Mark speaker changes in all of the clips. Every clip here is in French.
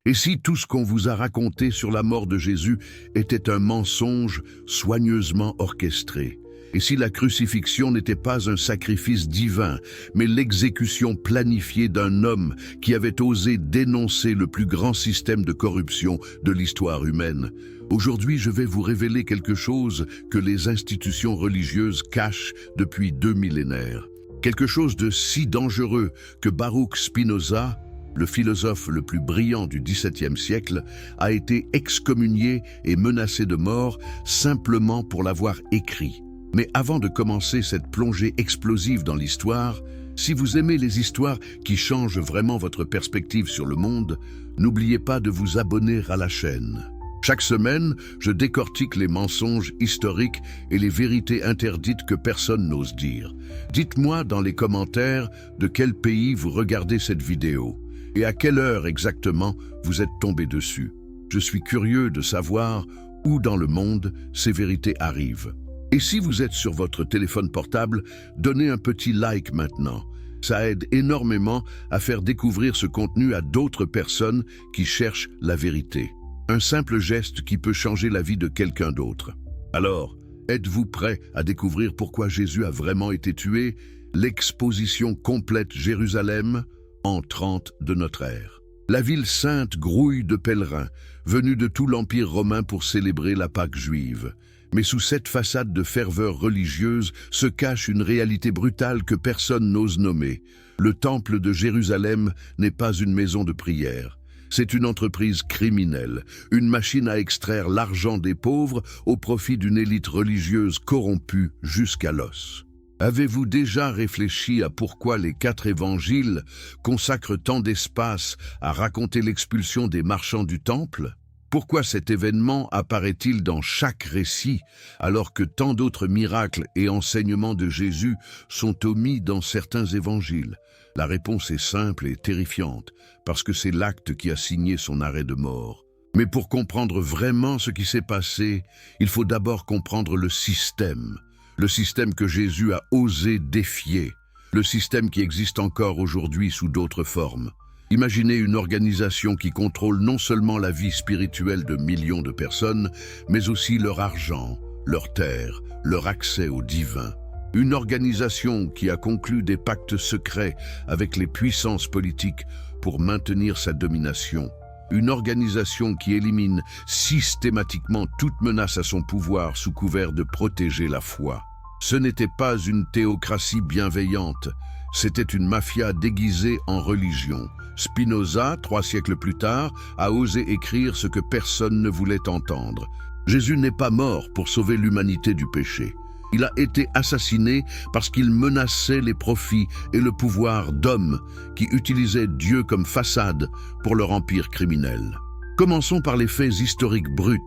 Speaker 1: Et si tout ce qu'on vous a raconté sur la mort de Jésus était un mensonge soigneusement orchestré? Et si la crucifixion n'était pas un sacrifice divin, mais l'exécution planifiée d'un homme qui avait osé dénoncer le plus grand système de corruption de l'histoire humaine? Aujourd'hui, je vais vous révéler quelque chose que les institutions religieuses cachent depuis 2 millénaires. Quelque chose de si dangereux que Baruch Spinoza, le philosophe le plus brillant du XVIIe siècle, a été excommunié et menacé de mort simplement pour l'avoir écrit. Mais avant de commencer cette plongée explosive dans l'histoire, si vous aimez les histoires qui changent vraiment votre perspective sur le monde, n'oubliez pas de vous abonner à la chaîne. Chaque semaine, je décortique les mensonges historiques et les vérités interdites que personne n'ose dire. Dites-moi dans les commentaires de quel pays vous regardez cette vidéo et à quelle heure exactement vous êtes tombé dessus. Je suis curieux de savoir où dans le monde ces vérités arrivent. Et si vous êtes sur votre téléphone portable, donnez un petit like maintenant. Ça aide énormément à faire découvrir ce contenu à d'autres personnes qui cherchent la vérité. Un simple geste qui peut changer la vie de quelqu'un d'autre. Alors, êtes-vous prêt à découvrir pourquoi Jésus a vraiment été tué? L'exposition complète Jérusalem en 30 de notre ère. La ville sainte grouille de pèlerins, venus de tout l'Empire romain pour célébrer la Pâque juive. Mais sous cette façade de ferveur religieuse se cache une réalité brutale que personne n'ose nommer. Le temple de Jérusalem n'est pas une maison de prière. C'est une entreprise criminelle, une machine à extraire l'argent des pauvres au profit d'une élite religieuse corrompue jusqu'à l'os. Avez-vous déjà réfléchi à pourquoi les 4 évangiles consacrent tant d'espace à raconter l'expulsion des marchands du temple? Pourquoi cet événement apparaît-il dans chaque récit, alors que tant d'autres miracles et enseignements de Jésus sont omis dans certains évangiles? La réponse est simple et terrifiante, parce que c'est l'acte qui a signé son arrêt de mort. Mais pour comprendre vraiment ce qui s'est passé, il faut d'abord comprendre le système que Jésus a osé défier, le système qui existe encore aujourd'hui sous d'autres formes. Imaginez une organisation qui contrôle non seulement la vie spirituelle de millions de personnes, mais aussi leur argent, leurs terres, leur accès au divin. Une organisation qui a conclu des pactes secrets avec les puissances politiques pour maintenir sa domination. Une organisation qui élimine systématiquement toute menace à son pouvoir sous couvert de protéger la foi. Ce n'était pas une théocratie bienveillante, c'était une mafia déguisée en religion. Spinoza, 3 siècles plus tard, a osé écrire ce que personne ne voulait entendre. Jésus n'est pas mort pour sauver l'humanité du péché. Il a été assassiné parce qu'il menaçait les profits et le pouvoir d'hommes qui utilisaient Dieu comme façade pour leur empire criminel. Commençons par les faits historiques bruts,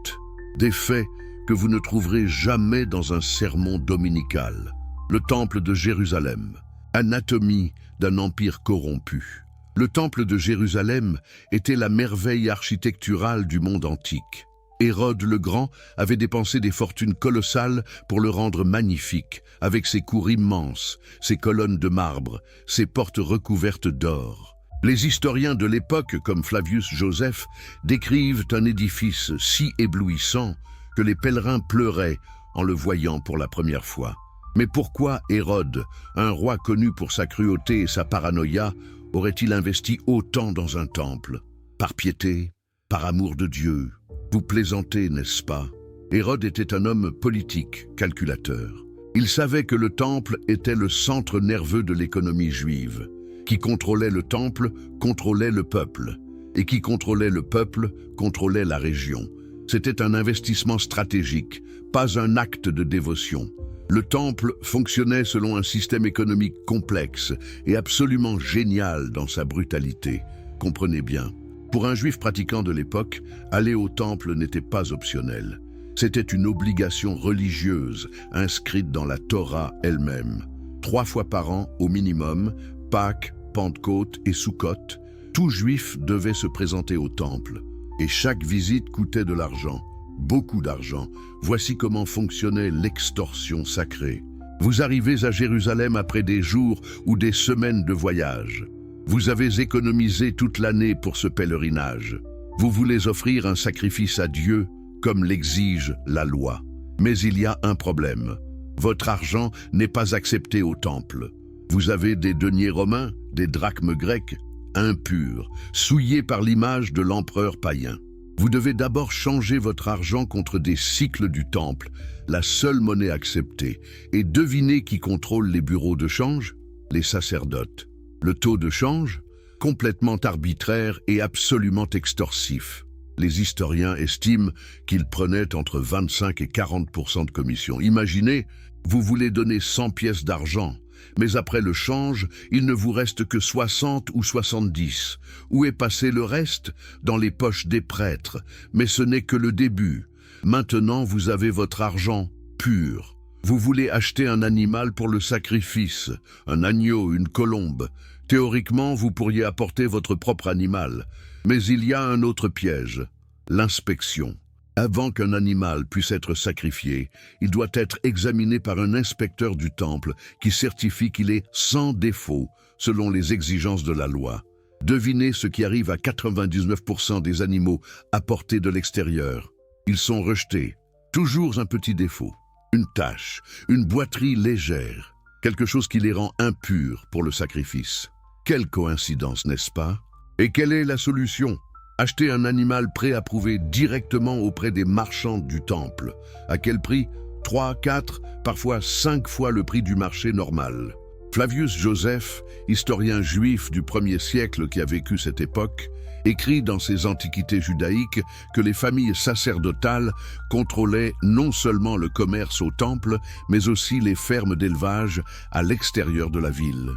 Speaker 1: des faits que vous ne trouverez jamais dans un sermon dominical. Le temple de Jérusalem, anatomie d'un empire corrompu. Le temple de Jérusalem était la merveille architecturale du monde antique. Hérode le Grand avait dépensé des fortunes colossales pour le rendre magnifique, avec ses cours immenses, ses colonnes de marbre, ses portes recouvertes d'or. Les historiens de l'époque, comme Flavius Joseph, décrivent un édifice si éblouissant que les pèlerins pleuraient en le voyant pour la première fois. Mais pourquoi Hérode, un roi connu pour sa cruauté et sa paranoïa, aurait-il investi autant dans un temple? Par piété? Par amour de Dieu? Vous plaisantez, n'est-ce pas? Hérode était un homme politique, calculateur. Il savait que le temple était le centre nerveux de l'économie juive. Qui contrôlait le temple, contrôlait le peuple. Et qui contrôlait le peuple, contrôlait la région. C'était un investissement stratégique, pas un acte de dévotion. Le temple fonctionnait selon un système économique complexe et absolument génial dans sa brutalité. Comprenez bien. Pour un juif pratiquant de l'époque, aller au temple n'était pas optionnel. C'était une obligation religieuse inscrite dans la Torah elle-même. 3 fois par an au minimum, Pâques, Pentecôte et Soukhot, tout juif devait se présenter au temple. Et chaque visite coûtait de l'argent, beaucoup d'argent. Voici comment fonctionnait l'extorsion sacrée. Vous arrivez à Jérusalem après des jours ou des semaines de voyage. Vous avez économisé toute l'année pour ce pèlerinage. Vous voulez offrir un sacrifice à Dieu comme l'exige la loi. Mais il y a un problème. Votre argent n'est pas accepté au temple. Vous avez des deniers romains, des drachmes grecs, impurs, souillés par l'image de l'empereur païen. Vous devez d'abord changer votre argent contre des cycles du temple, la seule monnaie acceptée. Et devinez qui contrôle les bureaux de change? Les sacerdotes. Le taux de change? Complètement arbitraire et absolument extorsif. Les historiens estiment qu'ils prenaient entre 25 et 40% de commission. Imaginez, vous voulez donner 100 pièces d'argent, mais après le change, il ne vous reste que 60 ou 70. Où est passé le reste? Dans les poches des prêtres. Mais ce n'est que le début. Maintenant, vous avez votre argent pur. Vous voulez acheter un animal pour le sacrifice, un agneau, une colombe. Théoriquement, vous pourriez apporter votre propre animal. Mais il y a un autre piège, l'inspection. Avant qu'un animal puisse être sacrifié, il doit être examiné par un inspecteur du temple qui certifie qu'il est sans défaut, selon les exigences de la loi. Devinez ce qui arrive à 99% des animaux apportés de l'extérieur. Ils sont rejetés. Toujours un petit défaut, une tache, une boiterie légère, quelque chose qui les rend impurs pour le sacrifice. Quelle coïncidence, n'est-ce pas? Et quelle est la solution? Acheter un animal préapprouvé directement auprès des marchands du temple. À quel prix? 3, 4, parfois 5 fois le prix du marché normal. Flavius Joseph, historien juif du 1er siècle qui a vécu cette époque, écrit dans ses Antiquités judaïques que les familles sacerdotales contrôlaient non seulement le commerce au temple, mais aussi les fermes d'élevage à l'extérieur de la ville.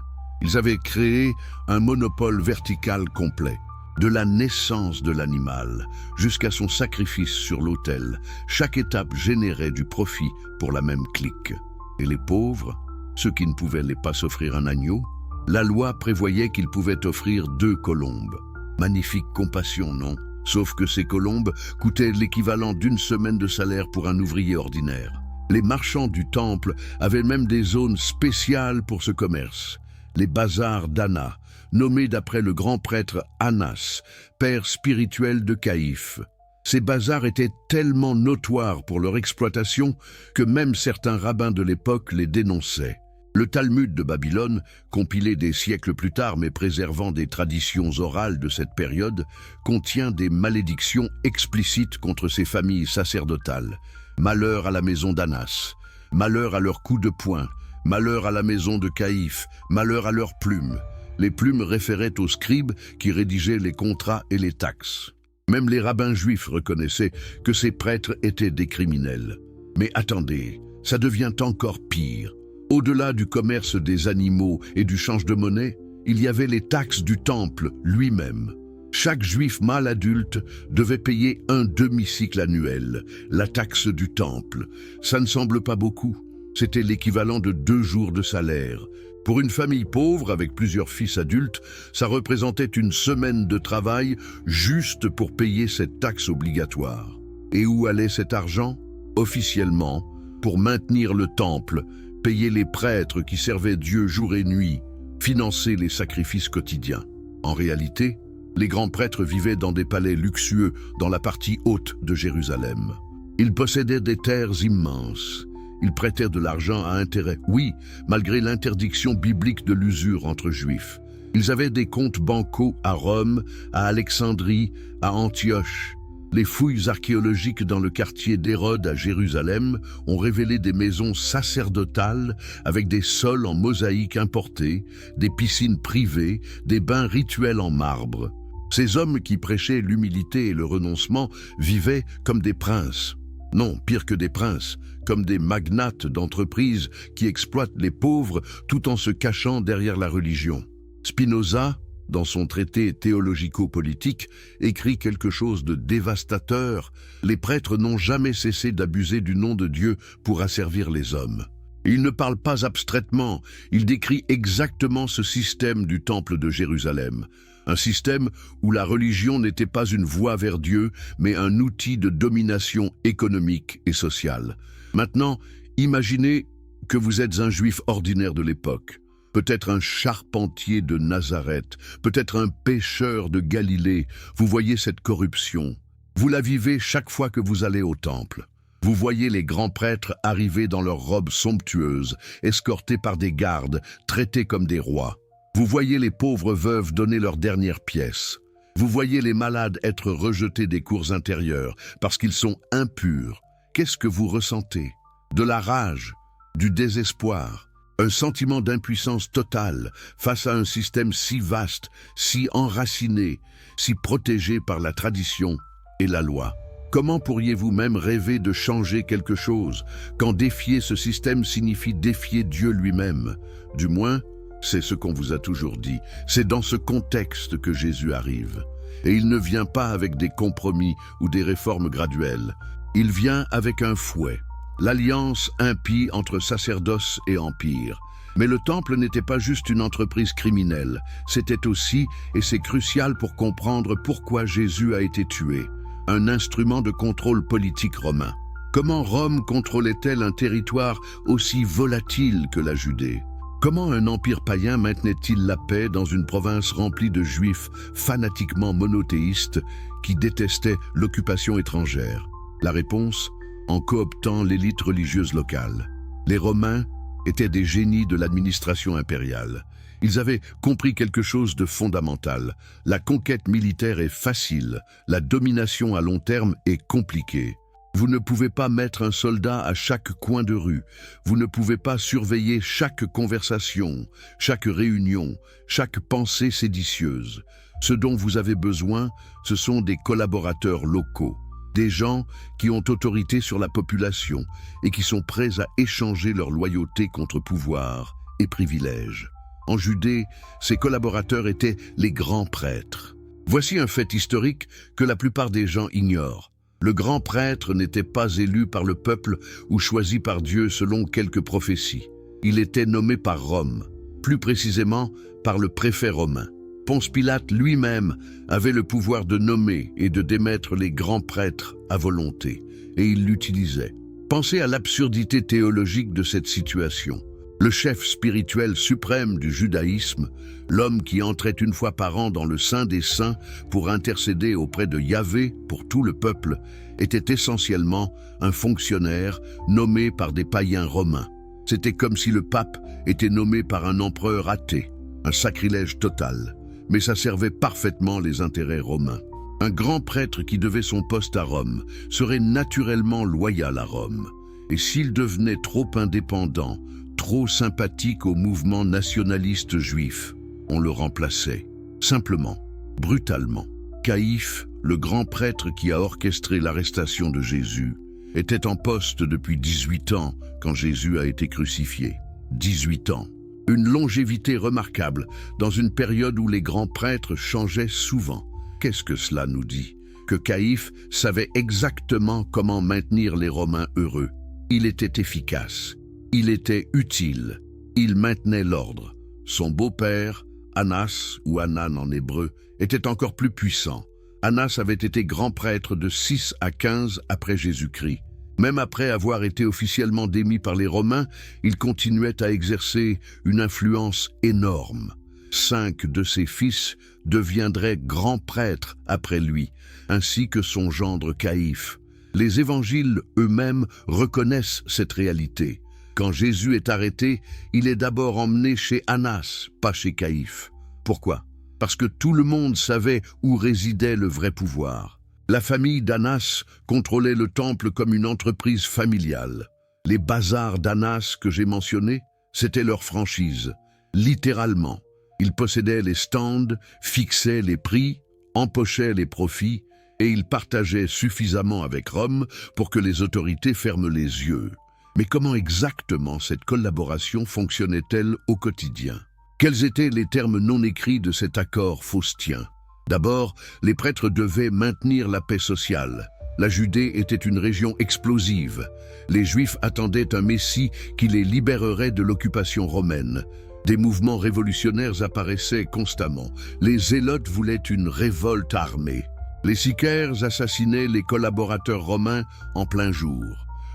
Speaker 1: Ils avaient créé un monopole vertical complet. De la naissance de l'animal jusqu'à son sacrifice sur l'autel, chaque étape générait du profit pour la même clique. Et les pauvres, ceux qui ne pouvaient pas s'offrir un agneau, la loi prévoyait qu'ils pouvaient offrir 2 colombes. Magnifique compassion, non? Sauf que ces colombes coûtaient l'équivalent d'une semaine de salaire pour un ouvrier ordinaire. Les marchands du temple avaient même des zones spéciales pour ce commerce. Les bazars d'Anna, nommés d'après le grand prêtre Annas, père spirituel de Caïphe. Ces bazars étaient tellement notoires pour leur exploitation que même certains rabbins de l'époque les dénonçaient. Le Talmud de Babylone, compilé des siècles plus tard mais préservant des traditions orales de cette période, contient des malédictions explicites contre ces familles sacerdotales. Malheur à la maison d'Annas, malheur à leurs coups de poing, malheur à la maison de Caïphe, malheur à leurs plumes. Les plumes référaient aux scribes qui rédigeaient les contrats et les taxes. Même les rabbins juifs reconnaissaient que ces prêtres étaient des criminels. Mais attendez, ça devient encore pire. Au-delà du commerce des animaux et du change de monnaie, il y avait les taxes du temple lui-même. Chaque juif mâle adulte devait payer un demi-cycle annuel, la taxe du temple. Ça ne semble pas beaucoup. C'était l'équivalent de 2 jours de salaire. Pour une famille pauvre avec plusieurs fils adultes, ça représentait une semaine de travail juste pour payer cette taxe obligatoire. Et où allait cet argent? Officiellement, pour maintenir le temple, payer les prêtres qui servaient Dieu jour et nuit, financer les sacrifices quotidiens. En réalité, les grands prêtres vivaient dans des palais luxueux dans la partie haute de Jérusalem. Ils possédaient des terres immenses. Ils prêtèrent de l'argent à intérêt, oui, malgré l'interdiction biblique de l'usure entre juifs. Ils avaient des comptes bancaux à Rome, à Alexandrie, à Antioche. Les fouilles archéologiques dans le quartier d'Hérode à Jérusalem ont révélé des maisons sacerdotales avec des sols en mosaïque importés, des piscines privées, des bains rituels en marbre. Ces hommes qui prêchaient l'humilité et le renoncement vivaient comme des princes. Non, pire que des princes, comme des magnates d'entreprises qui exploitent les pauvres tout en se cachant derrière la religion. Spinoza, dans son traité théologico-politique, écrit quelque chose de dévastateur. Les prêtres n'ont jamais cessé d'abuser du nom de Dieu pour asservir les hommes. Il ne parle pas abstraitement, il décrit exactement ce système du temple de Jérusalem. Un système où la religion n'était pas une voie vers Dieu, mais un outil de domination économique et sociale. Maintenant, imaginez que vous êtes un juif ordinaire de l'époque. peut-être un charpentier de Nazareth, peut-être un pêcheur de Galilée. Vous voyez cette corruption. Vous la vivez chaque fois que vous allez au temple. Vous voyez les grands prêtres arriver dans leurs robes somptueuses, escortés par des gardes, traités comme des rois. Vous voyez les pauvres veuves donner leurs dernières pièces. Vous voyez les malades être rejetés des cours intérieures parce qu'ils sont impurs. Qu'est-ce que vous ressentez? De la rage, du désespoir, un sentiment d'impuissance totale face à un système si vaste, si enraciné, si protégé par la tradition et la loi. Comment pourriez-vous même rêver de changer quelque chose quand défier ce système signifie défier Dieu lui-même? Du moins, c'est ce qu'on vous a toujours dit. C'est dans ce contexte que Jésus arrive. Et il ne vient pas avec des compromis ou des réformes graduelles. Il vient avec un fouet, l'alliance impie entre sacerdoce et empire. Mais le temple n'était pas juste une entreprise criminelle. C'était aussi, et c'est crucial pour comprendre pourquoi Jésus a été tué, un instrument de contrôle politique romain. Comment Rome contrôlait-elle un territoire aussi volatile que la Judée? Comment un empire païen maintenait-il la paix dans une province remplie de juifs fanatiquement monothéistes qui détestaient l'occupation étrangère? La réponse, en cooptant l'élite religieuse locale. Les Romains étaient des génies de l'administration impériale. Ils avaient compris quelque chose de fondamental. La conquête militaire est facile, la domination à long terme est compliquée. Vous ne pouvez pas mettre un soldat à chaque coin de rue. Vous ne pouvez pas surveiller chaque conversation, chaque réunion, chaque pensée séditieuse. Ce dont vous avez besoin, ce sont des collaborateurs locaux, des gens qui ont autorité sur la population et qui sont prêts à échanger leur loyauté contre pouvoir et privilèges. En Judée, ces collaborateurs étaient les grands prêtres. Voici un fait historique que la plupart des gens ignorent. Le grand prêtre n'était pas élu par le peuple ou choisi par Dieu selon quelques prophéties. Il était nommé par Rome, plus précisément par le préfet romain. Ponce Pilate lui-même avait le pouvoir de nommer et de démettre les grands prêtres à volonté, et il l'utilisait. Pensez à l'absurdité théologique de cette situation. Le chef spirituel suprême du judaïsme, l'homme qui entrait une fois par an dans le Saint des Saints pour intercéder auprès de Yahvé pour tout le peuple, était essentiellement un fonctionnaire nommé par des païens romains. C'était comme si le pape était nommé par un empereur athée, un sacrilège total, mais ça servait parfaitement les intérêts romains. Un grand prêtre qui devait son poste à Rome serait naturellement loyal à Rome, et s'il devenait trop indépendant, trop sympathique au mouvement nationaliste juif, on le remplaçait, simplement, brutalement. Caïphe, le grand prêtre qui a orchestré l'arrestation de Jésus, était en poste depuis 18 ans quand Jésus a été crucifié. 18 ans. Une longévité remarquable dans une période où les grands prêtres changeaient souvent. Qu'est-ce que cela nous dit? Que Caïphe savait exactement comment maintenir les Romains heureux. Il était efficace. Il était utile, il maintenait l'ordre. Son beau-père, Annas, ou Hanan en hébreu, était encore plus puissant. Annas avait été grand prêtre de 6 à 15 après Jésus-Christ. Même après avoir été officiellement démis par les Romains, il continuait à exercer une influence énorme. 5 de ses fils deviendraient grands prêtres après lui, ainsi que son gendre Caïphe. Les évangiles eux-mêmes reconnaissent cette réalité. Quand Jésus est arrêté, il est d'abord emmené chez Annas, pas chez Caïphe. Pourquoi? Parce que tout le monde savait où résidait le vrai pouvoir. La famille d'Annas contrôlait le temple comme une entreprise familiale. Les bazars d'Annas que j'ai mentionnés, c'était leur franchise. Littéralement, ils possédaient les stands, fixaient les prix, empochaient les profits, et ils partageaient suffisamment avec Rome pour que les autorités ferment les yeux. Mais comment exactement cette collaboration fonctionnait-elle au quotidien? Quels étaient les termes non écrits de cet accord faustien? D'abord, les prêtres devaient maintenir la paix sociale. La Judée était une région explosive. Les Juifs attendaient un Messie qui les libérerait de l'occupation romaine. Des mouvements révolutionnaires apparaissaient constamment. Les Zélotes voulaient une révolte armée. Les sicaires assassinaient les collaborateurs romains en plein jour.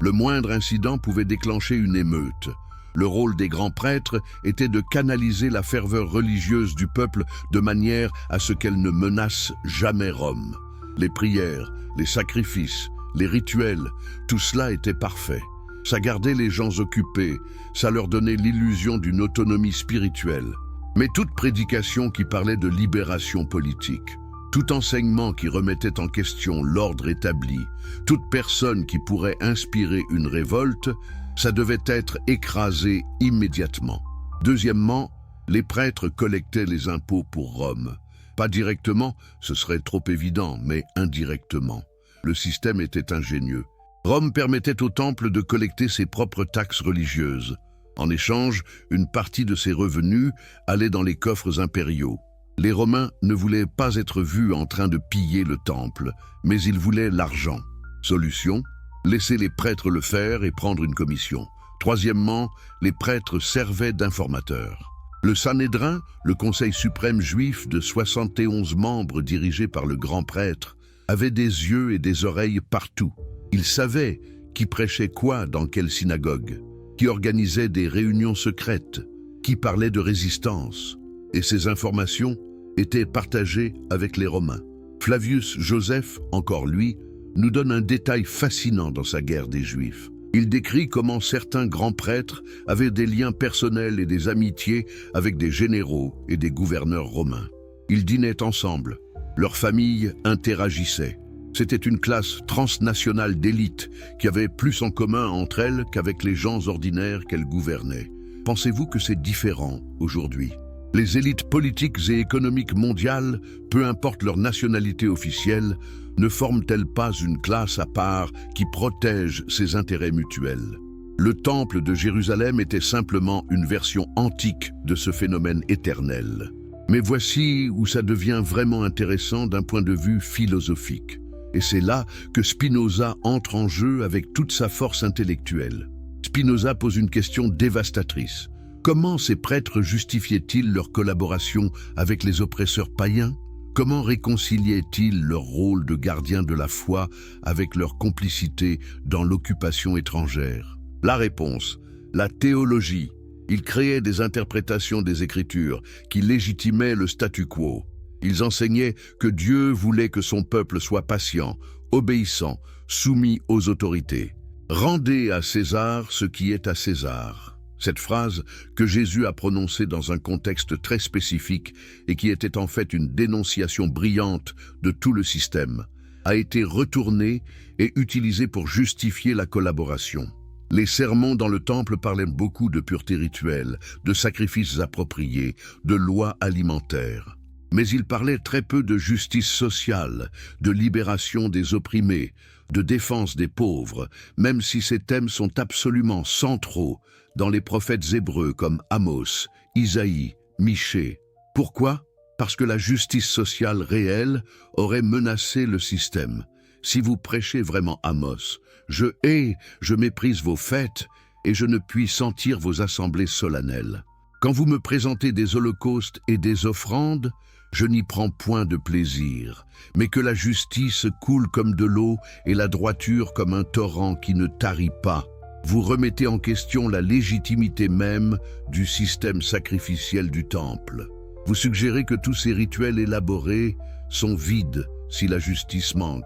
Speaker 1: Le moindre incident pouvait déclencher une émeute. Le rôle des grands prêtres était de canaliser la ferveur religieuse du peuple de manière à ce qu'elle ne menace jamais Rome. Les prières, les sacrifices, les rituels, tout cela était parfait. Ça gardait les gens occupés, ça leur donnait l'illusion d'une autonomie spirituelle. Mais toute prédication qui parlait de libération politique, tout enseignement qui remettait en question l'ordre établi, toute personne qui pourrait inspirer une révolte, ça devait être écrasé immédiatement. Deuxièmement, les prêtres collectaient les impôts pour Rome. Pas directement, ce serait trop évident, mais indirectement. Le système était ingénieux. Rome permettait au temple de collecter ses propres taxes religieuses. En échange, une partie de ses revenus allait dans les coffres impériaux. Les Romains ne voulaient pas être vus en train de piller le temple, mais ils voulaient l'argent. Solution ? Laisser les prêtres le faire et prendre une commission. Troisièmement, les prêtres servaient d'informateurs. Le Sanhédrin, le conseil suprême juif de 71 membres dirigé par le grand prêtre, avait des yeux et des oreilles partout. Il savait qui prêchait quoi dans quelle synagogue, qui organisait des réunions secrètes, qui parlait de résistance. Et ces informations étaient partagées avec les Romains. Flavius Joseph, encore lui, nous donne un détail fascinant dans sa guerre des Juifs. Il décrit comment certains grands prêtres avaient des liens personnels et des amitiés avec des généraux et des gouverneurs romains. Ils dînaient ensemble, leurs familles interagissaient. C'était une classe transnationale d'élite qui avait plus en commun entre elles qu'avec les gens ordinaires qu'elle gouvernait. Pensez-vous que c'est différent aujourd'hui ? Les élites politiques et économiques mondiales, peu importe leur nationalité officielle, ne forment-elles pas une classe à part qui protège ses intérêts mutuels? Le temple de Jérusalem était simplement une version antique de ce phénomène éternel. Mais voici où ça devient vraiment intéressant d'un point de vue philosophique. Et c'est là que Spinoza entre en jeu avec toute sa force intellectuelle. Spinoza pose une question dévastatrice. Comment ces prêtres justifiaient-ils leur collaboration avec les oppresseurs païens? Comment réconciliaient-ils leur rôle de gardiens de la foi avec leur complicité dans l'occupation étrangère? La réponse, la théologie. Ils créaient des interprétations des Écritures qui légitimaient le statu quo. Ils enseignaient que Dieu voulait que son peuple soit patient, obéissant, soumis aux autorités. « Rendez à César ce qui est à César ». Cette phrase, que Jésus a prononcée dans un contexte très spécifique et qui était en fait une dénonciation brillante de tout le système, a été retournée et utilisée pour justifier la collaboration. Les sermons dans le temple parlaient beaucoup de pureté rituelle, de sacrifices appropriés, de lois alimentaires. Mais ils parlaient très peu de justice sociale, de libération des opprimés, de défense des pauvres, même si ces thèmes sont absolument centraux dans les prophètes hébreux comme Amos, Isaïe, Michée. Pourquoi? Parce que la justice sociale réelle aurait menacé le système. Si vous prêchez vraiment Amos, je hais, je méprise vos fêtes et je ne puis sentir vos assemblées solennelles. Quand vous me présentez des holocaustes et des offrandes, je n'y prends point de plaisir, mais que la justice coule comme de l'eau et la droiture comme un torrent qui ne tarit pas. Vous remettez en question la légitimité même du système sacrificiel du temple. Vous suggérez que tous ces rituels élaborés sont vides si la justice manque.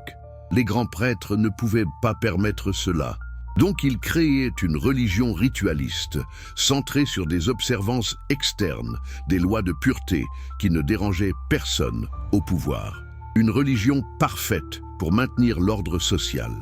Speaker 1: Les grands prêtres ne pouvaient pas permettre cela. Donc ils créaient une religion ritualiste, centrée sur des observances externes, des lois de pureté qui ne dérangeaient personne au pouvoir. Une religion parfaite pour maintenir l'ordre social.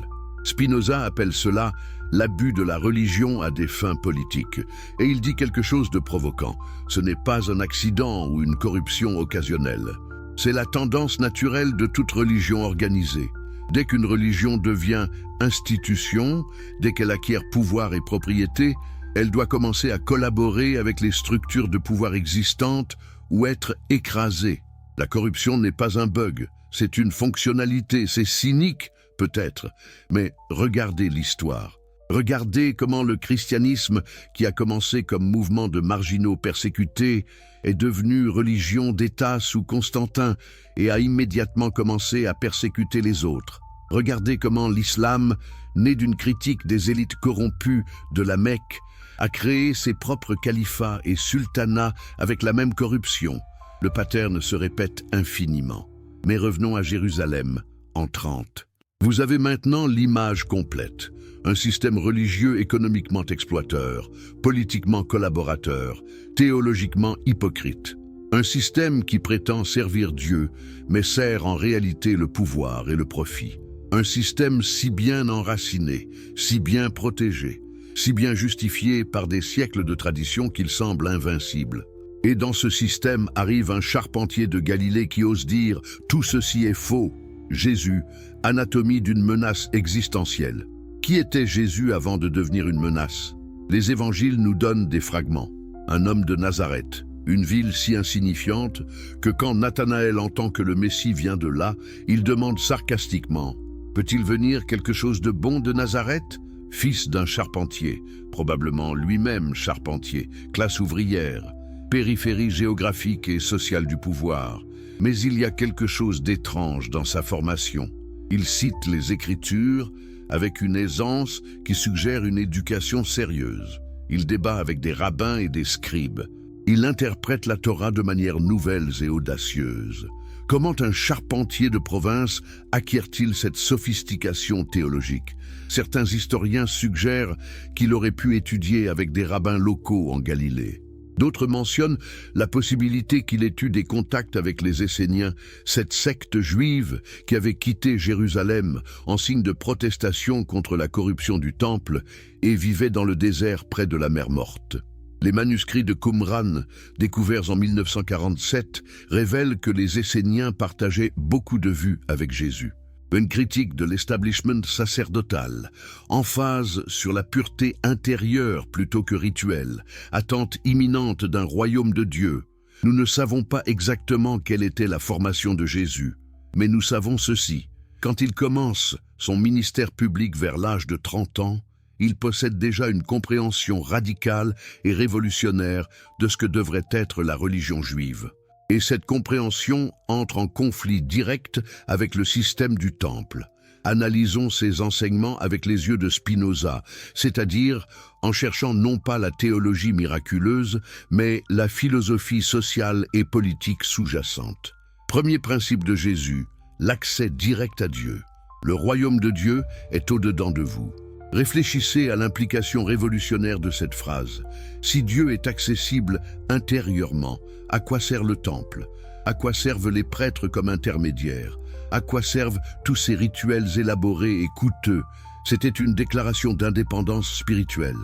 Speaker 1: Spinoza appelle cela l'abus de la religion à des fins politiques. Et il dit quelque chose de provoquant. Ce n'est pas un accident ou une corruption occasionnelle. C'est la tendance naturelle de toute religion organisée. Dès qu'une religion devient institution, dès qu'elle acquiert pouvoir et propriété, elle doit commencer à collaborer avec les structures de pouvoir existantes ou être écrasée. La corruption n'est pas un bug, c'est une fonctionnalité, c'est cynique peut-être, mais regardez l'histoire. Regardez comment le christianisme, qui a commencé comme mouvement de marginaux persécutés, est devenu religion d'État sous Constantin et a immédiatement commencé à persécuter les autres. Regardez comment l'islam, né d'une critique des élites corrompues de la Mecque, a créé ses propres califats et sultanats avec la même corruption. Le pattern se répète infiniment. Mais revenons à Jérusalem, en 30. Vous avez maintenant l'image complète. Un système religieux économiquement exploiteur, politiquement collaborateur, théologiquement hypocrite. Un système qui prétend servir Dieu, mais sert en réalité le pouvoir et le profit. Un système si bien enraciné, si bien protégé, si bien justifié par des siècles de tradition qu'il semble invincible. Et dans ce système arrive un charpentier de Galilée qui ose dire « Tout ceci est faux ». Jésus, anatomie d'une menace existentielle. Qui était Jésus avant de devenir une menace? Les évangiles nous donnent des fragments. Un homme de Nazareth, une ville si insignifiante que quand Nathanaël entend que le Messie vient de là, il demande sarcastiquement « Peut-il venir quelque chose de bon de Nazareth ?» Fils d'un charpentier, probablement lui-même charpentier, classe ouvrière, périphérie géographique et sociale du pouvoir. Mais il y a quelque chose d'étrange dans sa formation. Il cite les Écritures avec une aisance qui suggère une éducation sérieuse. Il débat avec des rabbins et des scribes. Il interprète la Torah de manière nouvelle et audacieuse. Comment un charpentier de province acquiert-il cette sophistication théologique? Certains historiens suggèrent qu'il aurait pu étudier avec des rabbins locaux en Galilée. D'autres mentionnent la possibilité qu'il ait eu des contacts avec les Esséniens, cette secte juive qui avait quitté Jérusalem en signe de protestation contre la corruption du temple et vivait dans le désert près de la mer Morte. Les manuscrits de Qumran, découverts en 1947, révèlent que les Esséniens partageaient beaucoup de vues avec Jésus. Une critique de l'establishment sacerdotal, emphase sur la pureté intérieure plutôt que rituelle, attente imminente d'un royaume de Dieu. Nous ne savons pas exactement quelle était la formation de Jésus, mais nous savons ceci. Quand il commence son ministère public vers l'âge de 30 ans, il possède déjà une compréhension radicale et révolutionnaire de ce que devrait être la religion juive. Et cette compréhension entre en conflit direct avec le système du temple. Analysons ces enseignements avec les yeux de Spinoza, c'est-à-dire en cherchant non pas la théologie miraculeuse, mais la philosophie sociale et politique sous-jacente. Premier principe de Jésus, l'accès direct à Dieu. Le royaume de Dieu est au-dedans de vous. Réfléchissez à l'implication révolutionnaire de cette phrase. Si Dieu est accessible intérieurement, à quoi sert le temple? À quoi servent les prêtres comme intermédiaires? À quoi servent tous ces rituels élaborés et coûteux? C'était une déclaration d'indépendance spirituelle.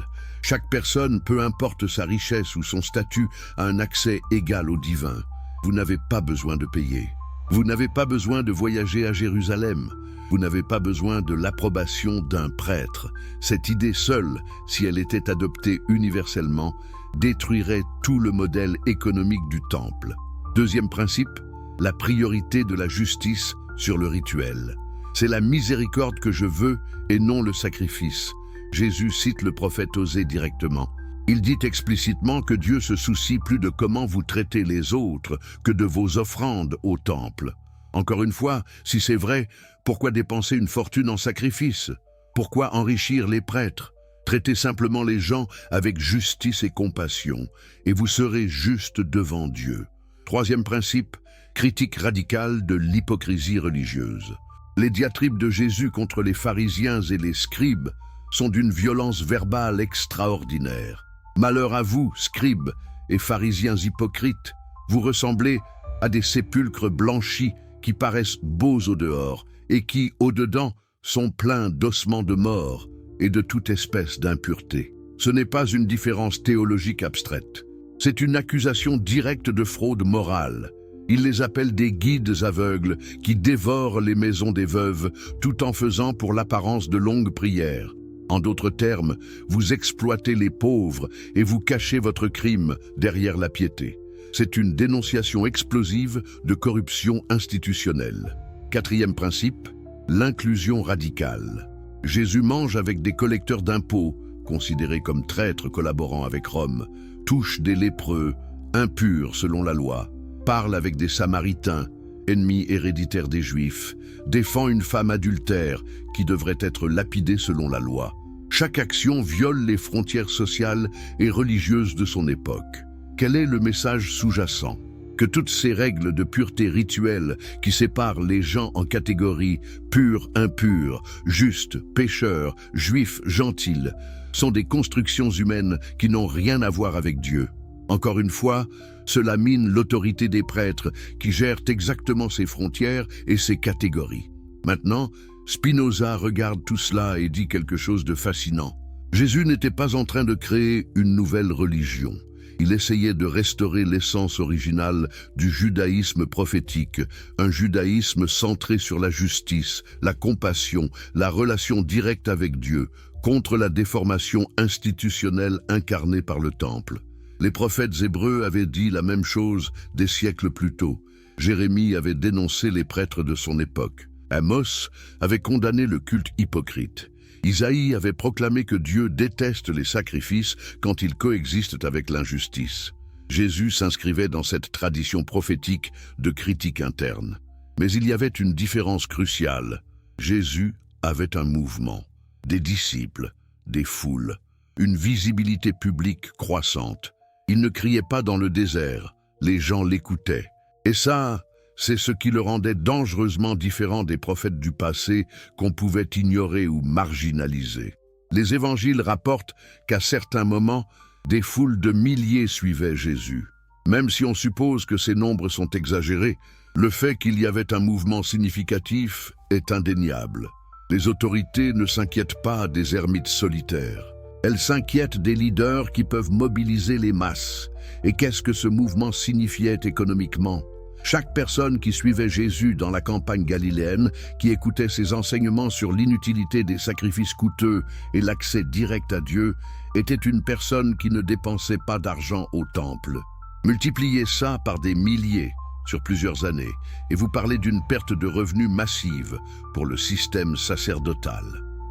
Speaker 1: Chaque personne, peu importe sa richesse ou son statut, a un accès égal au divin. Vous n'avez pas besoin de payer. Vous n'avez pas besoin de voyager à Jérusalem. Vous n'avez pas besoin de l'approbation d'un prêtre. Cette idée seule, si elle était adoptée universellement, détruirait tout le modèle économique du temple. Deuxième principe, la priorité de la justice sur le rituel. C'est la miséricorde que je veux et non le sacrifice. Jésus cite le prophète Osée directement. Il dit explicitement que Dieu se soucie plus de comment vous traitez les autres que de vos offrandes au temple. Encore une fois, si c'est vrai, pourquoi dépenser une fortune en sacrifice? Pourquoi enrichir les prêtres? Traitez simplement les gens avec justice et compassion, et vous serez juste devant Dieu. Troisième principe, critique radicale de l'hypocrisie religieuse. Les diatribes de Jésus contre les pharisiens et les scribes sont d'une violence verbale extraordinaire. Malheur à vous, scribes et pharisiens hypocrites, vous ressemblez à des sépulcres blanchis qui paraissent beaux au dehors et qui, au dedans, sont pleins d'ossements de mort et de toute espèce d'impureté. Ce n'est pas une différence théologique abstraite. C'est une accusation directe de fraude morale. Il les appelle des guides aveugles qui dévorent les maisons des veuves tout en faisant pour l'apparence de longues prières. En d'autres termes, vous exploitez les pauvres et vous cachez votre crime derrière la piété. C'est une dénonciation explosive de corruption institutionnelle. Quatrième principe, l'inclusion radicale. Jésus mange avec des collecteurs d'impôts, considérés comme traîtres collaborant avec Rome, touche des lépreux, impurs selon la loi, parle avec des Samaritains, ennemis héréditaires des Juifs, défend une femme adultère qui devrait être lapidée selon la loi. Chaque action viole les frontières sociales et religieuses de son époque. Quel est le message sous-jacent? Que toutes ces règles de pureté rituelle qui séparent les gens en catégories pures, impures, justes, pécheurs, juifs, gentils, sont des constructions humaines qui n'ont rien à voir avec Dieu. Encore une fois, cela mine l'autorité des prêtres qui gèrent exactement ces frontières et ces catégories. Maintenant, Spinoza regarde tout cela et dit quelque chose de fascinant. Jésus n'était pas en train de créer une nouvelle religion. Il essayait de restaurer l'essence originale du judaïsme prophétique, un judaïsme centré sur la justice, la compassion, la relation directe avec Dieu, contre la déformation institutionnelle incarnée par le temple. Les prophètes hébreux avaient dit la même chose des siècles plus tôt. Jérémie avait dénoncé les prêtres de son époque. Amos avait condamné le culte hypocrite. Isaïe avait proclamé que Dieu déteste les sacrifices quand ils coexistent avec l'injustice. Jésus s'inscrivait dans cette tradition prophétique de critique interne. Mais il y avait une différence cruciale. Jésus avait un mouvement, des disciples, des foules, une visibilité publique croissante. Il ne criait pas dans le désert, les gens l'écoutaient. Et ça, c'est ce qui le rendait dangereusement différent des prophètes du passé qu'on pouvait ignorer ou marginaliser. Les évangiles rapportent qu'à certains moments, des foules de milliers suivaient Jésus. Même si on suppose que ces nombres sont exagérés, le fait qu'il y avait un mouvement significatif est indéniable. Les autorités ne s'inquiètent pas des ermites solitaires. Elles s'inquiètent des leaders qui peuvent mobiliser les masses. Et qu'est-ce que ce mouvement signifiait économiquement ? Chaque personne qui suivait Jésus dans la campagne galiléenne, qui écoutait ses enseignements sur l'inutilité des sacrifices coûteux et l'accès direct à Dieu, était une personne qui ne dépensait pas d'argent au temple. Multipliez ça par des milliers sur plusieurs années, et vous parlez d'une perte de revenus massive pour le système sacerdotal.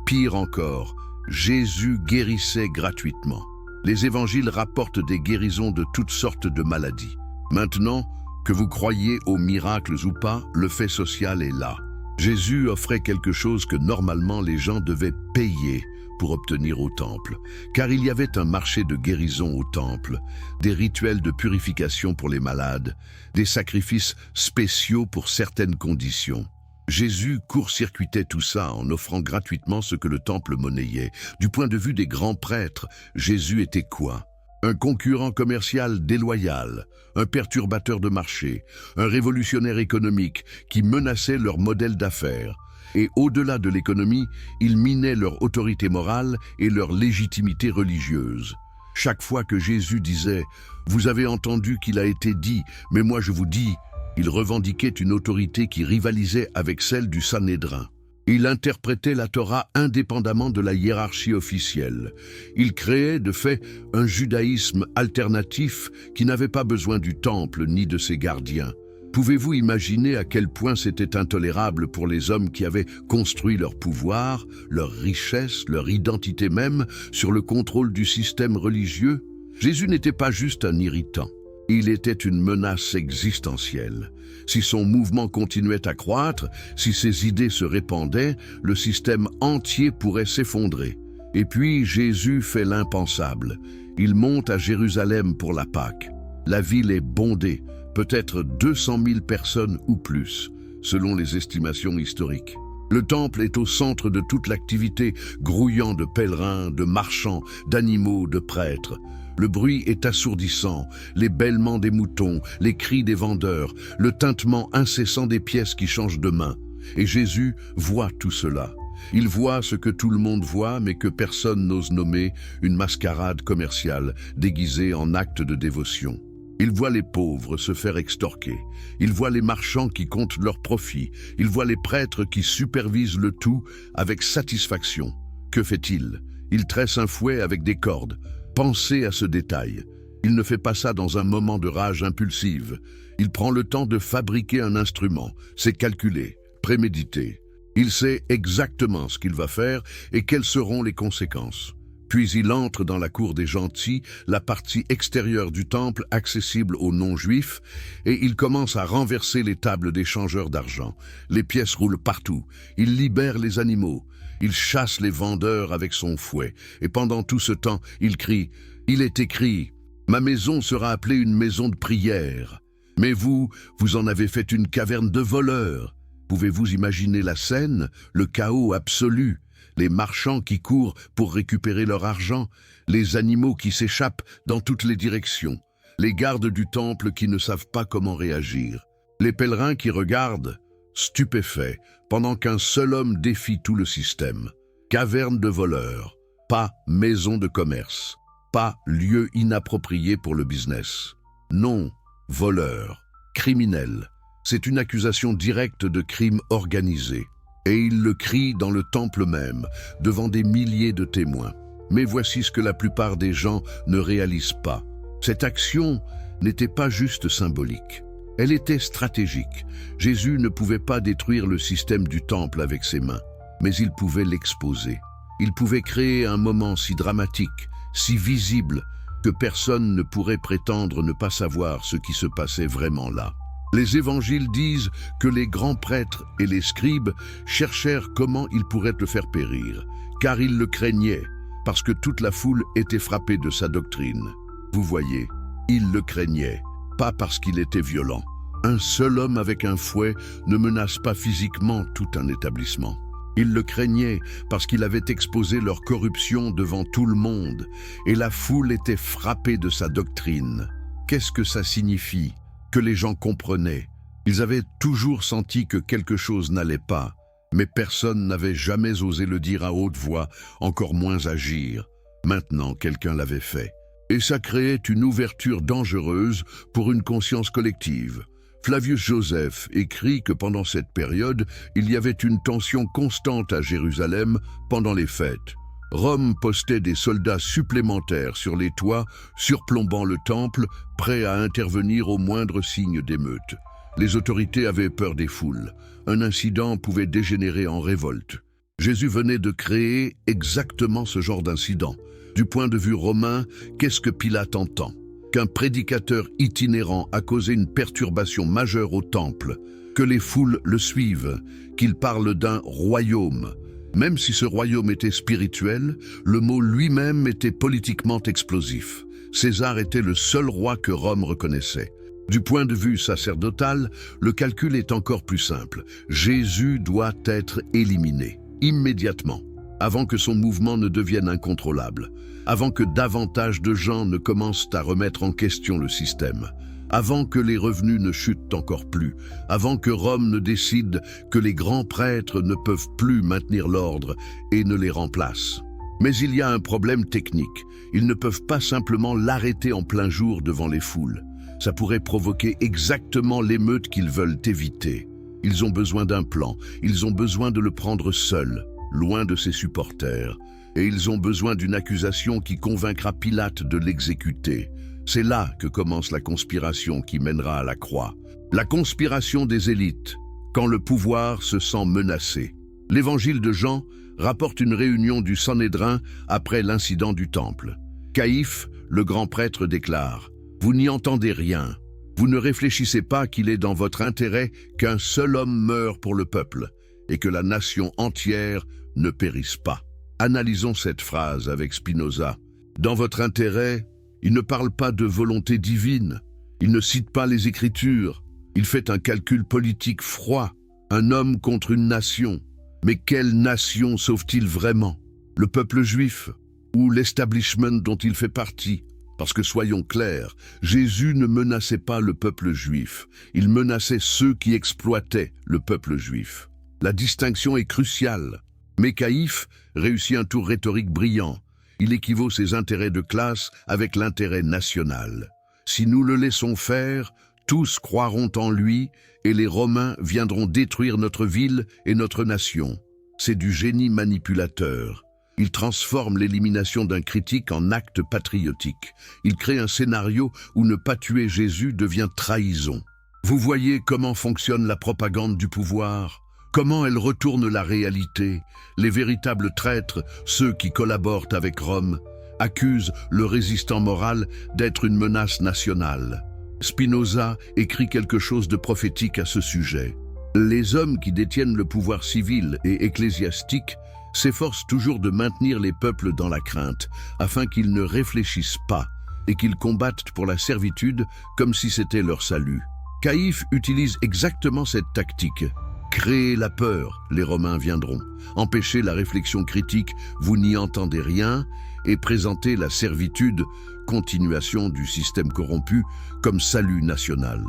Speaker 1: Pire encore, Jésus guérissait gratuitement. Les évangiles rapportent des guérisons de toutes sortes de maladies. Maintenant, que vous croyiez aux miracles ou pas, le fait social est là. Jésus offrait quelque chose que normalement les gens devaient payer pour obtenir au temple, car il y avait un marché de guérison au temple, des rituels de purification pour les malades, des sacrifices spéciaux pour certaines conditions. Jésus court-circuitait tout ça en offrant gratuitement ce que le temple monnayait. Du point de vue des grands prêtres, Jésus était quoi ? Un concurrent commercial déloyal, un perturbateur de marché, un révolutionnaire économique qui menaçait leur modèle d'affaires. Et au-delà de l'économie, il minait leur autorité morale et leur légitimité religieuse. Chaque fois que Jésus disait « Vous avez entendu qu'il a été dit, mais moi je vous dis », il revendiquait une autorité qui rivalisait avec celle du Sanhédrin. Il interprétait la Torah indépendamment de la hiérarchie officielle. Il créait, de fait, un judaïsme alternatif qui n'avait pas besoin du temple ni de ses gardiens. Pouvez-vous imaginer à quel point c'était intolérable pour les hommes qui avaient construit leur pouvoir, leur richesse, leur identité même sur le contrôle du système religieux? Jésus n'était pas juste un irritant. Il était une menace existentielle. Si son mouvement continuait à croître, si ses idées se répandaient, le système entier pourrait s'effondrer. Et puis Jésus fait l'impensable. Il monte à Jérusalem pour la Pâque. La ville est bondée, peut-être 200 000 personnes ou plus, selon les estimations historiques. Le temple est au centre de toute l'activité, grouillant de pèlerins, de marchands, d'animaux, de prêtres. Le bruit est assourdissant, les bêlements des moutons, les cris des vendeurs, le tintement incessant des pièces qui changent de main. Et Jésus voit tout cela. Il voit ce que tout le monde voit, mais que personne n'ose nommer, une mascarade commerciale déguisée en acte de dévotion. Il voit les pauvres se faire extorquer. Il voit les marchands qui comptent leurs profits. Il voit les prêtres qui supervisent le tout avec satisfaction. Que fait-il? Il tresse un fouet avec des cordes. Pensez à ce détail. Il ne fait pas ça dans un moment de rage impulsive. Il prend le temps de fabriquer un instrument. C'est calculé, prémédité. Il sait exactement ce qu'il va faire et quelles seront les conséquences. Puis il entre dans la cour des gentils, la partie extérieure du temple accessible aux non-juifs, et il commence à renverser les tables des changeurs d'argent. Les pièces roulent partout. Il libère les animaux. Il chasse les vendeurs avec son fouet. Et pendant tout ce temps, il crie « Il est écrit, ma maison sera appelée une maison de prière. Mais vous en avez fait une caverne de voleurs. » Pouvez-vous imaginer la scène, le chaos absolu? Les marchands qui courent pour récupérer leur argent, les animaux qui s'échappent dans toutes les directions, les gardes du temple qui ne savent pas comment réagir, les pèlerins qui regardent, stupéfaits, pendant qu'un seul homme défie tout le système. Caverne de voleurs, pas maison de commerce, pas lieu inapproprié pour le business. Non, voleur, criminel. C'est une accusation directe de crime organisé. Et il le crie dans le temple même, devant des milliers de témoins. Mais voici ce que la plupart des gens ne réalisent pas. Cette action n'était pas juste symbolique. Elle était stratégique. Jésus ne pouvait pas détruire le système du temple avec ses mains, mais il pouvait l'exposer. Il pouvait créer un moment si dramatique, si visible, que personne ne pourrait prétendre ne pas savoir ce qui se passait vraiment là. Les évangiles disent que les grands prêtres et les scribes cherchèrent comment ils pourraient le faire périr, car ils le craignaient, parce que toute la foule était frappée de sa doctrine. Vous voyez, ils le craignaient, pas parce qu'il était violent. Un seul homme avec un fouet ne menace pas physiquement tout un établissement. Ils le craignaient parce qu'il avait exposé leur corruption devant tout le monde, et la foule était frappée de sa doctrine. Qu'est-ce que ça signifie ? Que les gens comprenaient. Ils avaient toujours senti que quelque chose n'allait pas, mais personne n'avait jamais osé le dire à haute voix, encore moins agir. Maintenant, quelqu'un l'avait fait. Et ça créait une ouverture dangereuse pour une conscience collective. Flavius Joseph écrit que pendant cette période, il y avait une tension constante à Jérusalem pendant les fêtes. Rome postait des soldats supplémentaires sur les toits, surplombant le temple, prêts à intervenir au moindre signe d'émeute. Les autorités avaient peur des foules. Un incident pouvait dégénérer en révolte. Jésus venait de créer exactement ce genre d'incident. Du point de vue romain, qu'est-ce que Pilate entend? Qu'un prédicateur itinérant a causé une perturbation majeure au temple, que les foules le suivent, qu'il parle d'un royaume. Même si ce royaume était spirituel, le mot lui-même était politiquement explosif. César était le seul roi que Rome reconnaissait. Du point de vue sacerdotal, le calcul est encore plus simple. Jésus doit être éliminé, immédiatement, avant que son mouvement ne devienne incontrôlable, avant que davantage de gens ne commencent à remettre en question le système, avant que les revenus ne chutent encore plus, avant que Rome ne décide que les grands prêtres ne peuvent plus maintenir l'ordre et ne les remplace. Mais il y a un problème technique. Ils ne peuvent pas simplement l'arrêter en plein jour devant les foules. Ça pourrait provoquer exactement l'émeute qu'ils veulent éviter. Ils ont besoin d'un plan. Ils ont besoin de le prendre seul, loin de ses supporters. Et ils ont besoin d'une accusation qui convaincra Pilate de l'exécuter. C'est là que commence la conspiration qui mènera à la croix. La conspiration des élites, quand le pouvoir se sent menacé. L'évangile de Jean rapporte une réunion du Sanhédrin après l'incident du temple. Caïphe, le grand prêtre, déclare « Vous n'y entendez rien. Vous ne réfléchissez pas qu'il est dans votre intérêt qu'un seul homme meure pour le peuple et que la nation entière ne périsse pas. » Analysons cette phrase avec Spinoza. Dans votre intérêt, il ne parle pas de volonté divine, il ne cite pas les Écritures, il fait un calcul politique froid, un homme contre une nation. Mais quelle nation sauve-t-il vraiment? Le peuple juif ou l'establishment dont il fait partie? Parce que soyons clairs, Jésus ne menaçait pas le peuple juif, il menaçait ceux qui exploitaient le peuple juif. La distinction est cruciale. Mais Caïphe réussit un tour rhétorique brillant. Il équivaut ses intérêts de classe avec l'intérêt national. Si nous le laissons faire, tous croiront en lui et les Romains viendront détruire notre ville et notre nation. C'est du génie manipulateur. Il transforme l'élimination d'un critique en acte patriotique. Il crée un scénario où ne pas tuer Jésus devient trahison. Vous voyez comment fonctionne la propagande du pouvoir? Comment elle retourne la réalité? Les véritables traîtres, ceux qui collaborent avec Rome, accusent le résistant moral d'être une menace nationale. Spinoza écrit quelque chose de prophétique à ce sujet. Les hommes qui détiennent le pouvoir civil et ecclésiastique s'efforcent toujours de maintenir les peuples dans la crainte, afin qu'ils ne réfléchissent pas et qu'ils combattent pour la servitude comme si c'était leur salut. Caïphe utilise exactement cette tactique. Créer la peur, les Romains viendront. Empêcher la réflexion critique, vous n'y entendez rien, et présenter la servitude, continuation du système corrompu, comme salut national.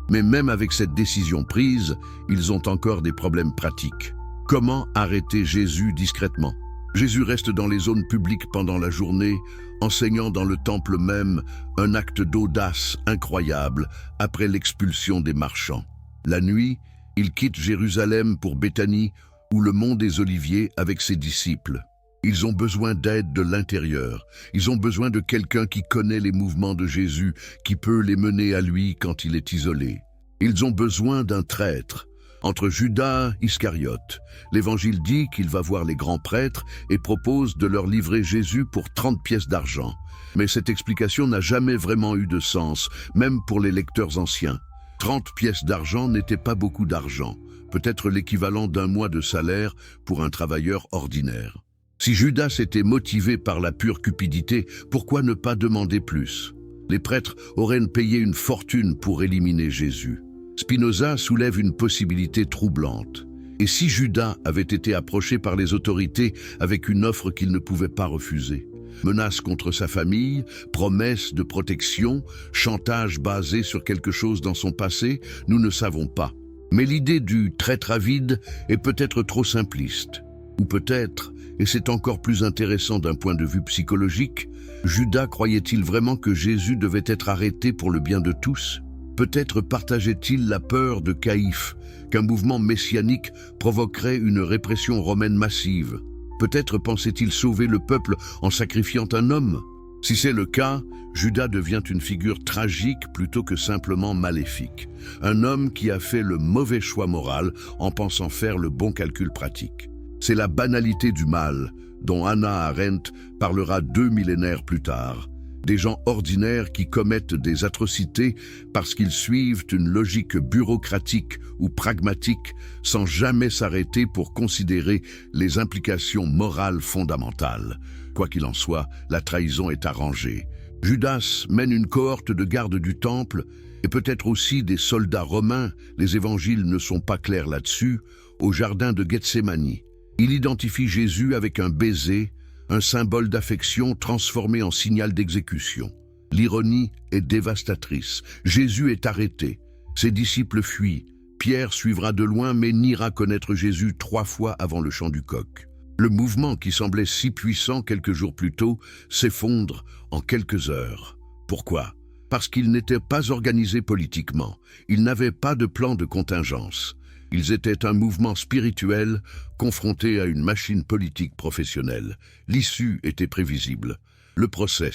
Speaker 1: Mais même avec cette décision prise, ils ont encore des problèmes pratiques. Comment arrêter Jésus discrètement? Jésus reste dans les zones publiques pendant la journée, enseignant dans le temple même un acte d'audace incroyable après l'expulsion des marchands. La nuit, il quitte Jérusalem pour Béthanie, où le mont des Oliviers avec ses disciples. Ils ont besoin d'aide de l'intérieur. Ils ont besoin de quelqu'un qui connaît les mouvements de Jésus, qui peut les mener à lui quand il est isolé. Ils ont besoin d'un traître. Entre Judas Iscariote, l'Évangile dit qu'il va voir les grands prêtres et propose de leur livrer Jésus pour 30 pièces d'argent. Mais cette explication n'a jamais vraiment eu de sens, même pour les lecteurs anciens. 30 pièces d'argent n'était pas beaucoup d'argent, peut-être l'équivalent d'un mois de salaire pour un travailleur ordinaire. Si Judas était motivé par la pure cupidité, pourquoi ne pas demander plus? Les prêtres auraient payé une fortune pour éliminer Jésus. Spinoza soulève une possibilité troublante. Et si Judas avait été approché par les autorités avec une offre qu'il ne pouvait pas refuser? Menaces contre sa famille, promesses de protection, chantage basé sur quelque chose dans son passé, nous ne savons pas. Mais l'idée du traître avide est peut-être trop simpliste. Ou peut-être, et c'est encore plus intéressant d'un point de vue psychologique, Judas croyait-il vraiment que Jésus devait être arrêté pour le bien de tous? Peut-être partageait-il la peur de Caïphe, qu'un mouvement messianique provoquerait une répression romaine massive. Peut-être pensait-il sauver le peuple en sacrifiant un homme. Si c'est le cas, Judas devient une figure tragique plutôt que simplement maléfique. Un homme qui a fait le mauvais choix moral en pensant faire le bon calcul pratique. C'est la banalité du mal, dont Hannah Arendt parlera 2 millénaires plus tard. Des gens ordinaires qui commettent des atrocités parce qu'ils suivent une logique bureaucratique ou pragmatique sans jamais s'arrêter pour considérer les implications morales fondamentales. Quoi qu'il en soit, la trahison est arrangée. Judas mène une cohorte de gardes du temple et peut-être aussi des soldats romains, les évangiles ne sont pas clairs là-dessus, au jardin de Gethsémani. Il identifie Jésus avec un baiser, un symbole d'affection transformé en signal d'exécution. L'ironie est dévastatrice. Jésus est arrêté. Ses disciples fuient. Pierre suivra de loin mais n'ira connaître Jésus 3 fois avant le chant du coq. Le mouvement qui semblait si puissant quelques jours plus tôt s'effondre en quelques heures. Pourquoi? Parce qu'il n'était pas organisé politiquement. Il n'avait pas de plan de contingence. Ils étaient un mouvement spirituel confronté à une machine politique professionnelle. L'issue était prévisible. Le procès,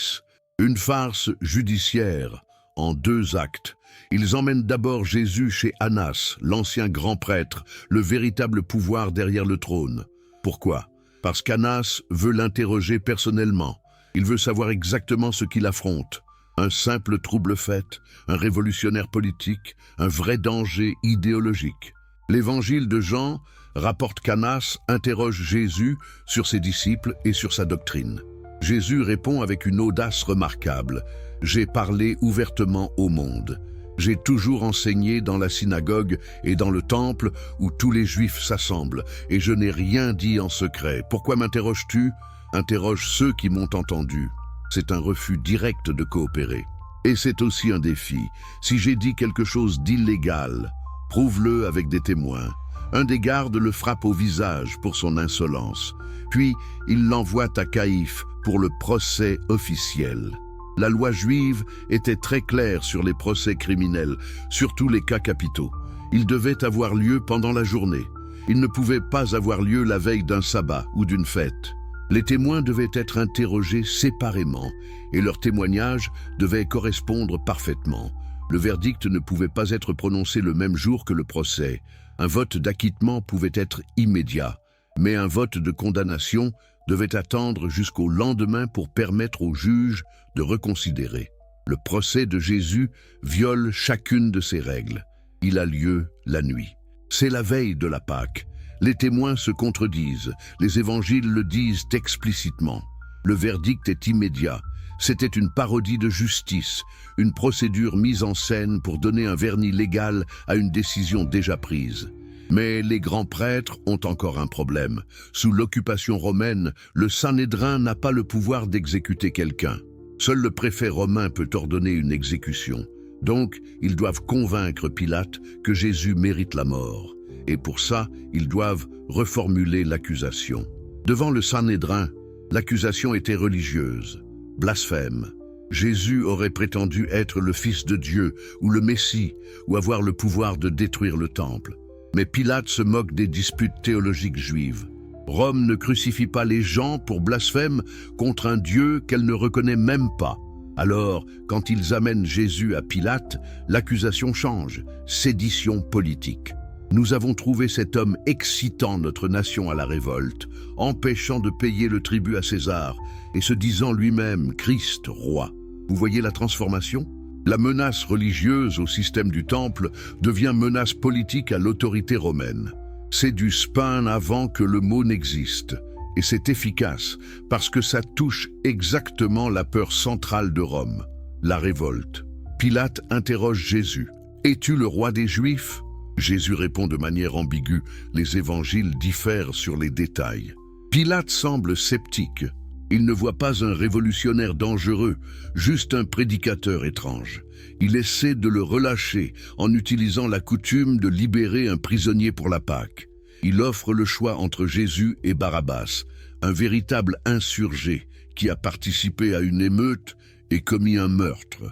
Speaker 1: une farce judiciaire en 2 actes. Ils emmènent d'abord Jésus chez Annas, l'ancien grand prêtre, le véritable pouvoir derrière le trône. Pourquoi? Parce qu'Annas veut l'interroger personnellement. Il veut savoir exactement ce qu'il affronte. Un simple trouble-fête, un révolutionnaire politique, un vrai danger idéologique. L'évangile de Jean rapporte qu'Annas interroge Jésus sur ses disciples et sur sa doctrine. Jésus répond avec une audace remarquable. « J'ai parlé ouvertement au monde. J'ai toujours enseigné dans la synagogue et dans le temple où tous les Juifs s'assemblent, et je n'ai rien dit en secret. Pourquoi m'interroges-tu? Interroge ceux qui m'ont entendu. » C'est un refus direct de coopérer. Et c'est aussi un défi. Si j'ai dit quelque chose d'illégal, prouve-le avec des témoins. Un des gardes le frappe au visage pour son insolence. Puis, il l'envoie à Caïphe pour le procès officiel. La loi juive était très claire sur les procès criminels, surtout les cas capitaux. Ils devaient avoir lieu pendant la journée. Ils ne pouvaient pas avoir lieu la veille d'un sabbat ou d'une fête. Les témoins devaient être interrogés séparément et leur témoignage devait correspondre parfaitement. Le verdict ne pouvait pas être prononcé le même jour que le procès. Un vote d'acquittement pouvait être immédiat, mais un vote de condamnation devait attendre jusqu'au lendemain pour permettre aux juges de reconsidérer. Le procès de Jésus viole chacune de ces règles. Il a lieu la nuit. C'est la veille de la Pâque. Les témoins se contredisent, les évangiles le disent explicitement. Le verdict est immédiat. C'était une parodie de justice, une procédure mise en scène pour donner un vernis légal à une décision déjà prise. Mais les grands prêtres ont encore un problème. Sous l'occupation romaine, le Sanhédrin n'a pas le pouvoir d'exécuter quelqu'un. Seul le préfet romain peut ordonner une exécution. Donc, ils doivent convaincre Pilate que Jésus mérite la mort. Et pour ça, ils doivent reformuler l'accusation. Devant le Sanhédrin, l'accusation était religieuse. Blasphème. Jésus aurait prétendu être le Fils de Dieu ou le Messie ou avoir le pouvoir de détruire le temple. Mais Pilate se moque des disputes théologiques juives. Rome ne crucifie pas les gens pour blasphème contre un Dieu qu'elle ne reconnaît même pas. Alors, quand ils amènent Jésus à Pilate, l'accusation change, sédition politique. Nous avons trouvé cet homme excitant notre nation à la révolte, empêchant de payer le tribut à César et se disant lui-même Christ, roi. Vous voyez la transformation ? La menace religieuse au système du temple devient menace politique à l'autorité romaine. C'est du spin avant que le mot n'existe. Et c'est efficace parce que ça touche exactement la peur centrale de Rome, la révolte. Pilate interroge Jésus. « Es-tu le roi des Juifs ?» Jésus répond de manière ambiguë. Les évangiles diffèrent sur les détails. Pilate semble sceptique. Il ne voit pas un révolutionnaire dangereux, juste un prédicateur étrange. Il essaie de le relâcher en utilisant la coutume de libérer un prisonnier pour la Pâque. Il offre le choix entre Jésus et Barabbas, un véritable insurgé qui a participé à une émeute et commis un meurtre.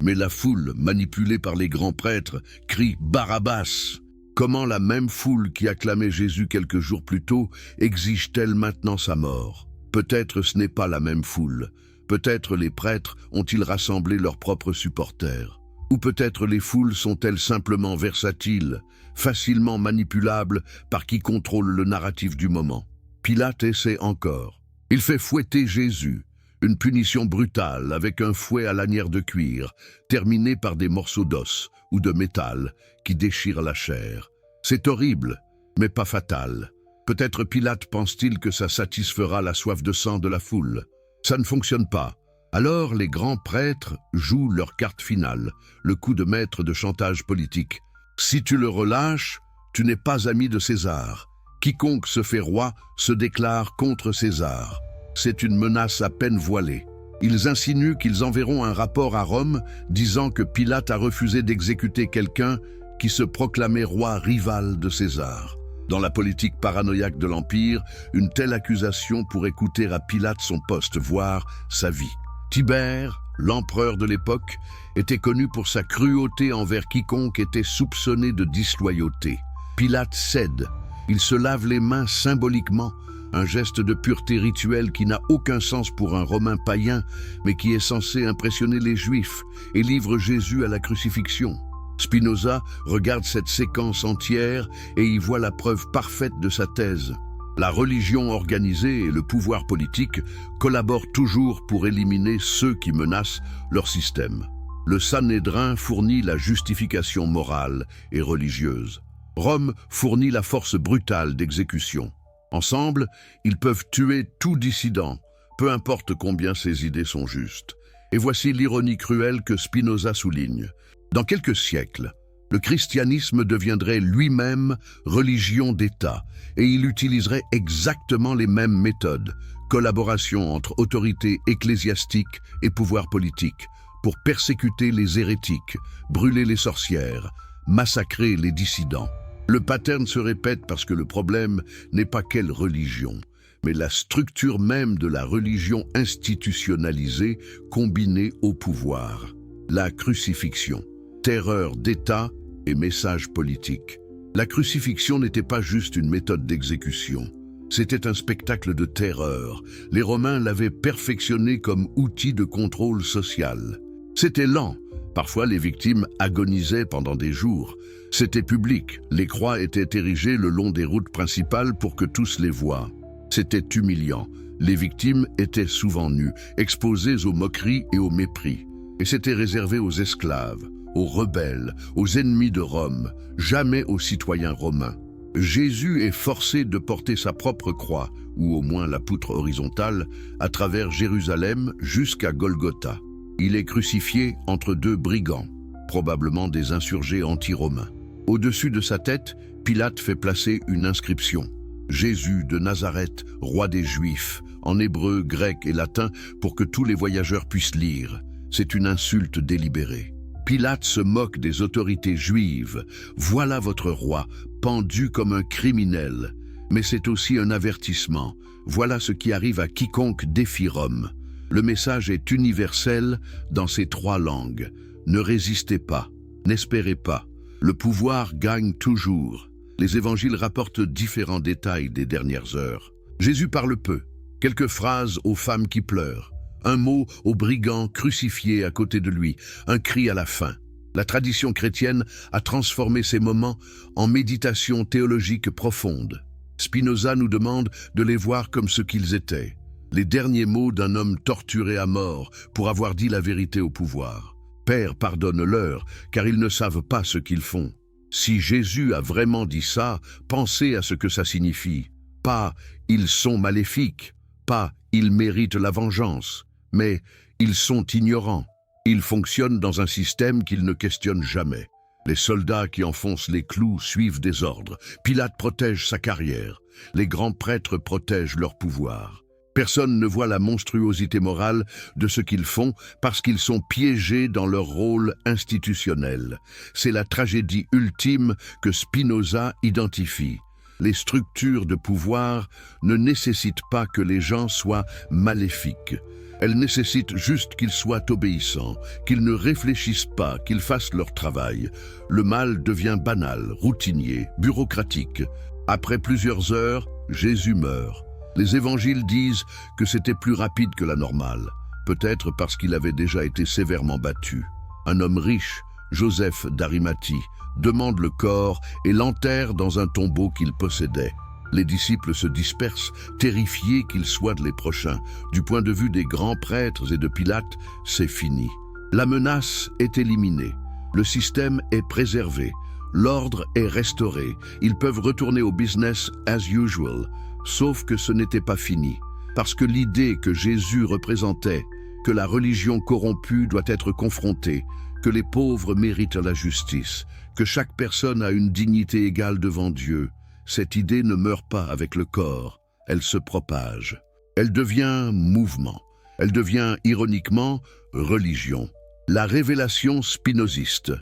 Speaker 1: Mais la foule, manipulée par les grands prêtres, crie « Barabbas !» Comment la même foule qui acclamait Jésus quelques jours plus tôt exige-t-elle maintenant sa mort ? Peut-être ce n'est pas la même foule. Peut-être les prêtres ont-ils rassemblé leurs propres supporters. Ou peut-être les foules sont-elles simplement versatiles, facilement manipulables par qui contrôle le narratif du moment. Pilate essaie encore. Il fait fouetter Jésus, une punition brutale avec un fouet à lanière de cuir, terminé par des morceaux d'os ou de métal qui déchirent la chair. C'est horrible, mais pas fatal. Peut-être Pilate pense-t-il que ça satisfera la soif de sang de la foule. Ça ne fonctionne pas. Alors les grands prêtres jouent leur carte finale, le coup de maître de chantage politique. Si tu le relâches, tu n'es pas ami de César. Quiconque se fait roi se déclare contre César. C'est une menace à peine voilée. Ils insinuent qu'ils enverront un rapport à Rome disant que Pilate a refusé d'exécuter quelqu'un qui se proclamait roi rival de César. Dans la politique paranoïaque de l'Empire, une telle accusation pourrait coûter à Pilate son poste, voire sa vie. Tibère, l'empereur de l'époque, était connu pour sa cruauté envers quiconque était soupçonné de disloyauté. Pilate cède. Il se lave les mains symboliquement, un geste de pureté rituelle qui n'a aucun sens pour un Romain païen, mais qui est censé impressionner les Juifs, et livre Jésus à la crucifixion. Spinoza regarde cette séquence entière et y voit la preuve parfaite de sa thèse. La religion organisée et le pouvoir politique collaborent toujours pour éliminer ceux qui menacent leur système. Le Sanhédrin fournit la justification morale et religieuse. Rome fournit la force brutale d'exécution. Ensemble, ils peuvent tuer tout dissident, peu importe combien ses idées sont justes. Et voici l'ironie cruelle que Spinoza souligne. Dans quelques siècles, le christianisme deviendrait lui-même religion d'État et il utiliserait exactement les mêmes méthodes, collaboration entre autorités ecclésiastiques et pouvoir politique, pour persécuter les hérétiques, brûler les sorcières, massacrer les dissidents. Le pattern se répète parce que le problème n'est pas quelle religion, mais la structure même de la religion institutionnalisée combinée au pouvoir. La crucifixion. Terreur d'État et message politique. La crucifixion n'était pas juste une méthode d'exécution. C'était un spectacle de terreur. Les Romains l'avaient perfectionné comme outil de contrôle social. C'était lent, Parfois, les victimes agonisaient pendant des jours. C'était public, les croix étaient érigées le long des routes principales pour que tous les voient. C'était humiliant. Les victimes étaient souvent nues, exposées aux moqueries et au mépris. Et c'était réservé aux esclaves, aux rebelles, aux ennemis de Rome, jamais aux citoyens romains. Jésus est forcé de porter sa propre croix, ou au moins la poutre horizontale, à travers Jérusalem jusqu'à Golgotha. Il est crucifié entre deux brigands, probablement des insurgés anti-romains. Au-dessus de sa tête, Pilate fait placer une inscription. Jésus de Nazareth, roi des Juifs, en hébreu, grec et latin, pour que tous les voyageurs puissent lire. C'est une insulte délibérée. Pilate se moque des autorités juives. Voilà votre roi, pendu comme un criminel. Mais c'est aussi un avertissement. Voilà ce qui arrive à quiconque défie Rome. Le message est universel dans ces trois langues. Ne résistez pas, n'espérez pas. Le pouvoir gagne toujours. Les évangiles rapportent différents détails des dernières heures. Jésus parle peu. Quelques phrases aux femmes qui pleurent. Un mot aux brigands crucifiés à côté de lui. Un cri à la fin. La tradition chrétienne a transformé ces moments en méditation théologique profonde. Spinoza nous demande de les voir comme ce qu'ils étaient. Les derniers mots d'un homme torturé à mort pour avoir dit la vérité au pouvoir. Père, pardonne-leur, car ils ne savent pas ce qu'ils font. Si Jésus a vraiment dit ça, pensez à ce que ça signifie. Pas « ils sont maléfiques », pas « ils méritent la vengeance », mais « ils sont ignorants ». Ils fonctionnent dans un système qu'ils ne questionnent jamais. Les soldats qui enfoncent les clous suivent des ordres. Pilate protège sa carrière. Les grands prêtres protègent leur pouvoir. Personne ne voit la monstruosité morale de ce qu'ils font parce qu'ils sont piégés dans leur rôle institutionnel. C'est la tragédie ultime que Spinoza identifie. Les structures de pouvoir ne nécessitent pas que les gens soient maléfiques. Elles nécessitent juste qu'ils soient obéissants, qu'ils ne réfléchissent pas, qu'ils fassent leur travail. Le mal devient banal, routinier, bureaucratique. Après plusieurs heures, Jésus meurt. Les évangiles disent que c'était plus rapide que la normale, peut-être parce qu'il avait déjà été sévèrement battu. Un homme riche, Joseph d'Arimathie, demande le corps et l'enterre dans un tombeau qu'il possédait. Les disciples se dispersent, terrifiés qu'ils soient les prochains. Du point de vue des grands prêtres et de Pilate, c'est fini. La menace est éliminée. Le système est préservé. L'ordre est restauré. Ils peuvent retourner au business as usual. Sauf que ce n'était pas fini. Parce que l'idée que Jésus représentait, que la religion corrompue doit être confrontée, que les pauvres méritent la justice, que chaque personne a une dignité égale devant Dieu, cette idée ne meurt pas avec le corps, elle se propage. Elle devient mouvement, elle devient ironiquement religion. La révélation spinoziste,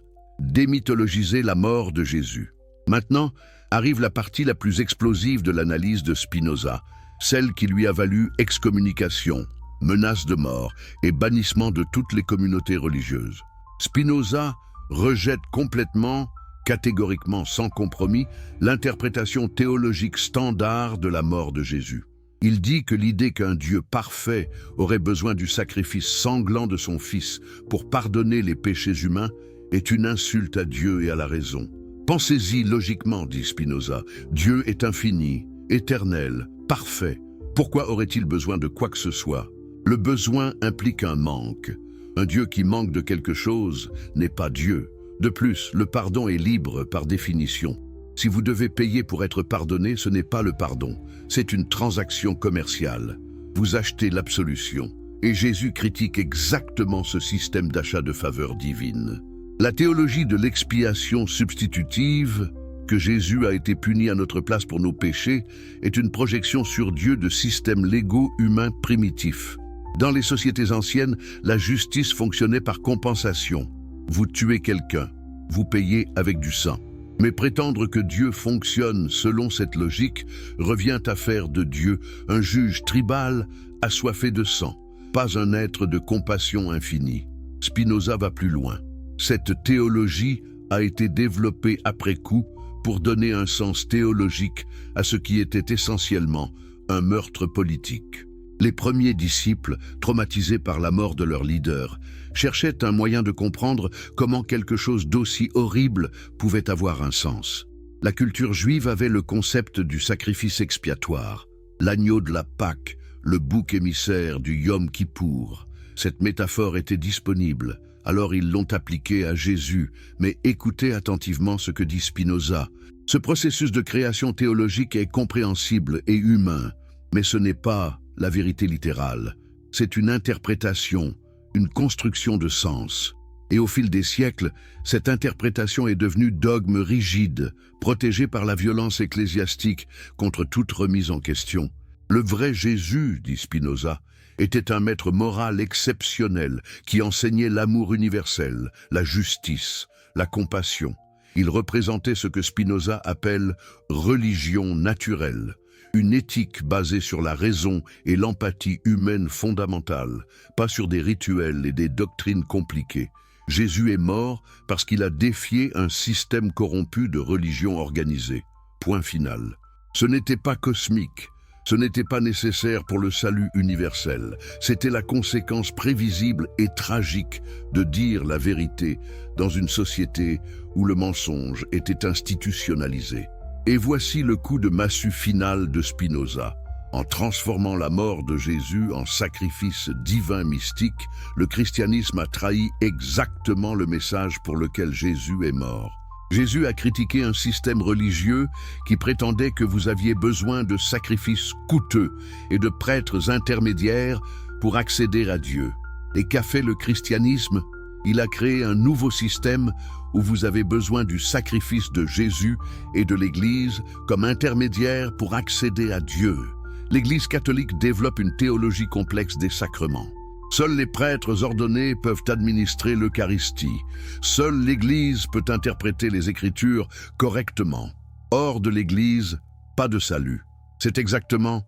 Speaker 1: démythologiser la mort de Jésus. Maintenant, arrive la partie la plus explosive de l'analyse de Spinoza, celle qui lui a valu excommunication, menace de mort et bannissement de toutes les communautés religieuses. Spinoza rejette complètement, catégoriquement sans compromis, l'interprétation théologique standard de la mort de Jésus. Il dit que l'idée qu'un Dieu parfait aurait besoin du sacrifice sanglant de son Fils pour pardonner les péchés humains est une insulte à Dieu et à la raison. Pensez-y logiquement, dit Spinoza. Dieu est infini, éternel, parfait. Pourquoi aurait-il besoin de quoi que ce soit? Le besoin implique un manque. Un Dieu qui manque de quelque chose n'est pas Dieu. De plus, le pardon est libre par définition. Si vous devez payer pour être pardonné, ce n'est pas le pardon. C'est une transaction commerciale. Vous achetez l'absolution. Et Jésus critique exactement ce système d'achat de faveur divine. La théologie de l'expiation substitutive, que Jésus a été puni à notre place pour nos péchés, est une projection sur Dieu de systèmes légaux humains primitifs. Dans les sociétés anciennes, la justice fonctionnait par compensation. Vous tuez quelqu'un, vous payez avec du sang. Mais prétendre que Dieu fonctionne selon cette logique revient à faire de Dieu un juge tribal assoiffé de sang, pas un être de compassion infinie. Spinoza va plus loin. Cette théologie a été développée après coup pour donner un sens théologique à ce qui était essentiellement un meurtre politique. Les premiers disciples, traumatisés par la mort de leur leader, cherchaient un moyen de comprendre comment quelque chose d'aussi horrible pouvait avoir un sens. La culture juive avait le concept du sacrifice expiatoire, l'agneau de la Pâque, le bouc émissaire du Yom Kippour. Cette métaphore était disponible, alors ils l'ont appliquée à Jésus, mais écoutez attentivement ce que dit Spinoza. Ce processus de création théologique est compréhensible et humain, mais ce n'est pas la vérité littérale. C'est une interprétation, une construction de sens. Et au fil des siècles, cette interprétation est devenue dogme rigide, protégé par la violence ecclésiastique contre toute remise en question. Le vrai Jésus, dit Spinoza, était un maître moral exceptionnel qui enseignait l'amour universel, la justice, la compassion. Il représentait ce que Spinoza appelle « religion naturelle », une éthique basée sur la raison et l'empathie humaine fondamentale, pas sur des rituels et des doctrines compliquées. Jésus est mort parce qu'il a défié un système corrompu de religion organisée. Point final. Ce n'était pas cosmique. Ce n'était pas nécessaire pour le salut universel. C'était la conséquence prévisible et tragique de dire la vérité dans une société où le mensonge était institutionnalisé. Et voici le coup de massue final de Spinoza. En transformant la mort de Jésus en sacrifice divin mystique, le christianisme a trahi exactement le message pour lequel Jésus est mort. Jésus a critiqué un système religieux qui prétendait que vous aviez besoin de sacrifices coûteux et de prêtres intermédiaires pour accéder à Dieu. Et qu'a fait le christianisme? Il a créé un nouveau système où vous avez besoin du sacrifice de Jésus et de l'Église comme intermédiaire pour accéder à Dieu. L'Église catholique développe une théologie complexe des sacrements. Seuls les prêtres ordonnés peuvent administrer l'Eucharistie. Seule l'Église peut interpréter les Écritures correctement. Hors de l'Église, pas de salut. C'est exactement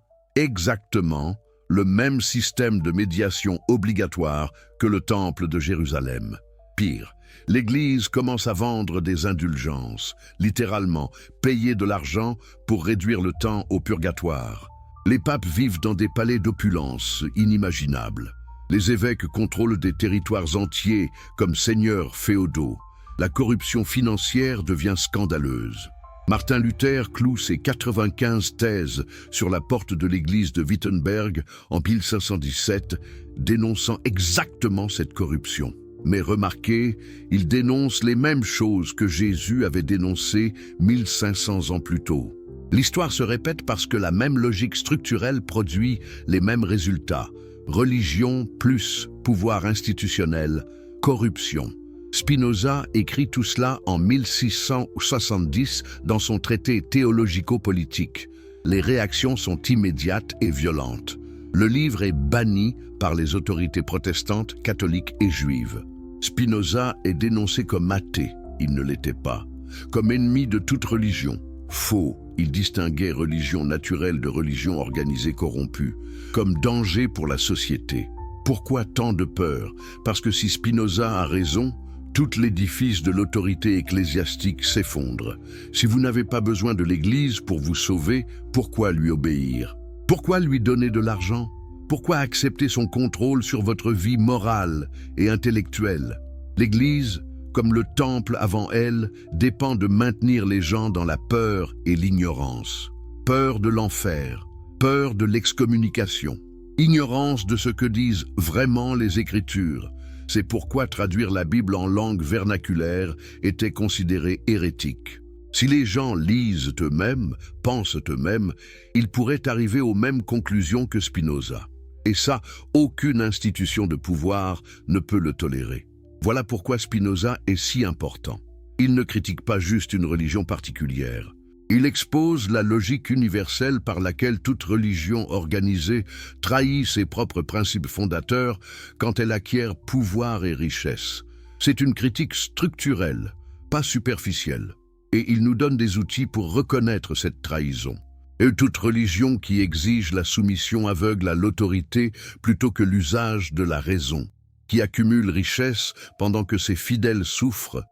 Speaker 1: le même système de médiation obligatoire que le Temple de Jérusalem. Pire, l'Église commence à vendre des indulgences, littéralement payer de l'argent pour réduire le temps au purgatoire. Les papes vivent dans des palais d'opulence inimaginables. Les évêques contrôlent des territoires entiers comme seigneurs féodaux. La corruption financière devient scandaleuse. Martin Luther cloue ses 95 thèses sur la porte de l'église de Wittenberg en 1517, dénonçant exactement cette corruption. Mais remarquez, il dénonce les mêmes choses que Jésus avait dénoncées 1500 ans plus tôt. L'histoire se répète parce que la même logique structurelle produit les mêmes résultats. Religion plus pouvoir institutionnel, corruption. Spinoza écrit tout cela en 1670 dans son traité théologico-politique. Les réactions sont immédiates et violentes. Le livre est banni par les autorités protestantes, catholiques et juives. Spinoza est dénoncé comme athée, il ne l'était pas, comme ennemi de toute religion. Faux, il distinguait religion naturelle de religion organisée corrompue, comme danger pour la société. Pourquoi tant de peur? Parce que si Spinoza a raison, tout l'édifice de l'autorité ecclésiastique s'effondre. Si vous n'avez pas besoin de l'Église pour vous sauver, pourquoi lui obéir? Pourquoi lui donner de l'argent? Pourquoi accepter son contrôle sur votre vie morale et intellectuelle? L'Église, comme le temple avant elle, dépend de maintenir les gens dans la peur et l'ignorance. Peur de l'enfer, peur de l'excommunication, ignorance de ce que disent vraiment les Écritures. C'est pourquoi traduire la Bible en langue vernaculaire était considéré hérétique. Si les gens lisent eux-mêmes, pensent eux-mêmes, ils pourraient arriver aux mêmes conclusions que Spinoza. Et ça, aucune institution de pouvoir ne peut le tolérer. Voilà pourquoi Spinoza est si important. Il ne critique pas juste une religion particulière. Il expose la logique universelle par laquelle toute religion organisée trahit ses propres principes fondateurs quand elle acquiert pouvoir et richesse. C'est une critique structurelle, pas superficielle. Et il nous donne des outils pour reconnaître cette trahison. Et toute religion qui exige la soumission aveugle à l'autorité plutôt que l'usage de la raison, qui accumule richesse pendant que ses fidèles souffrent,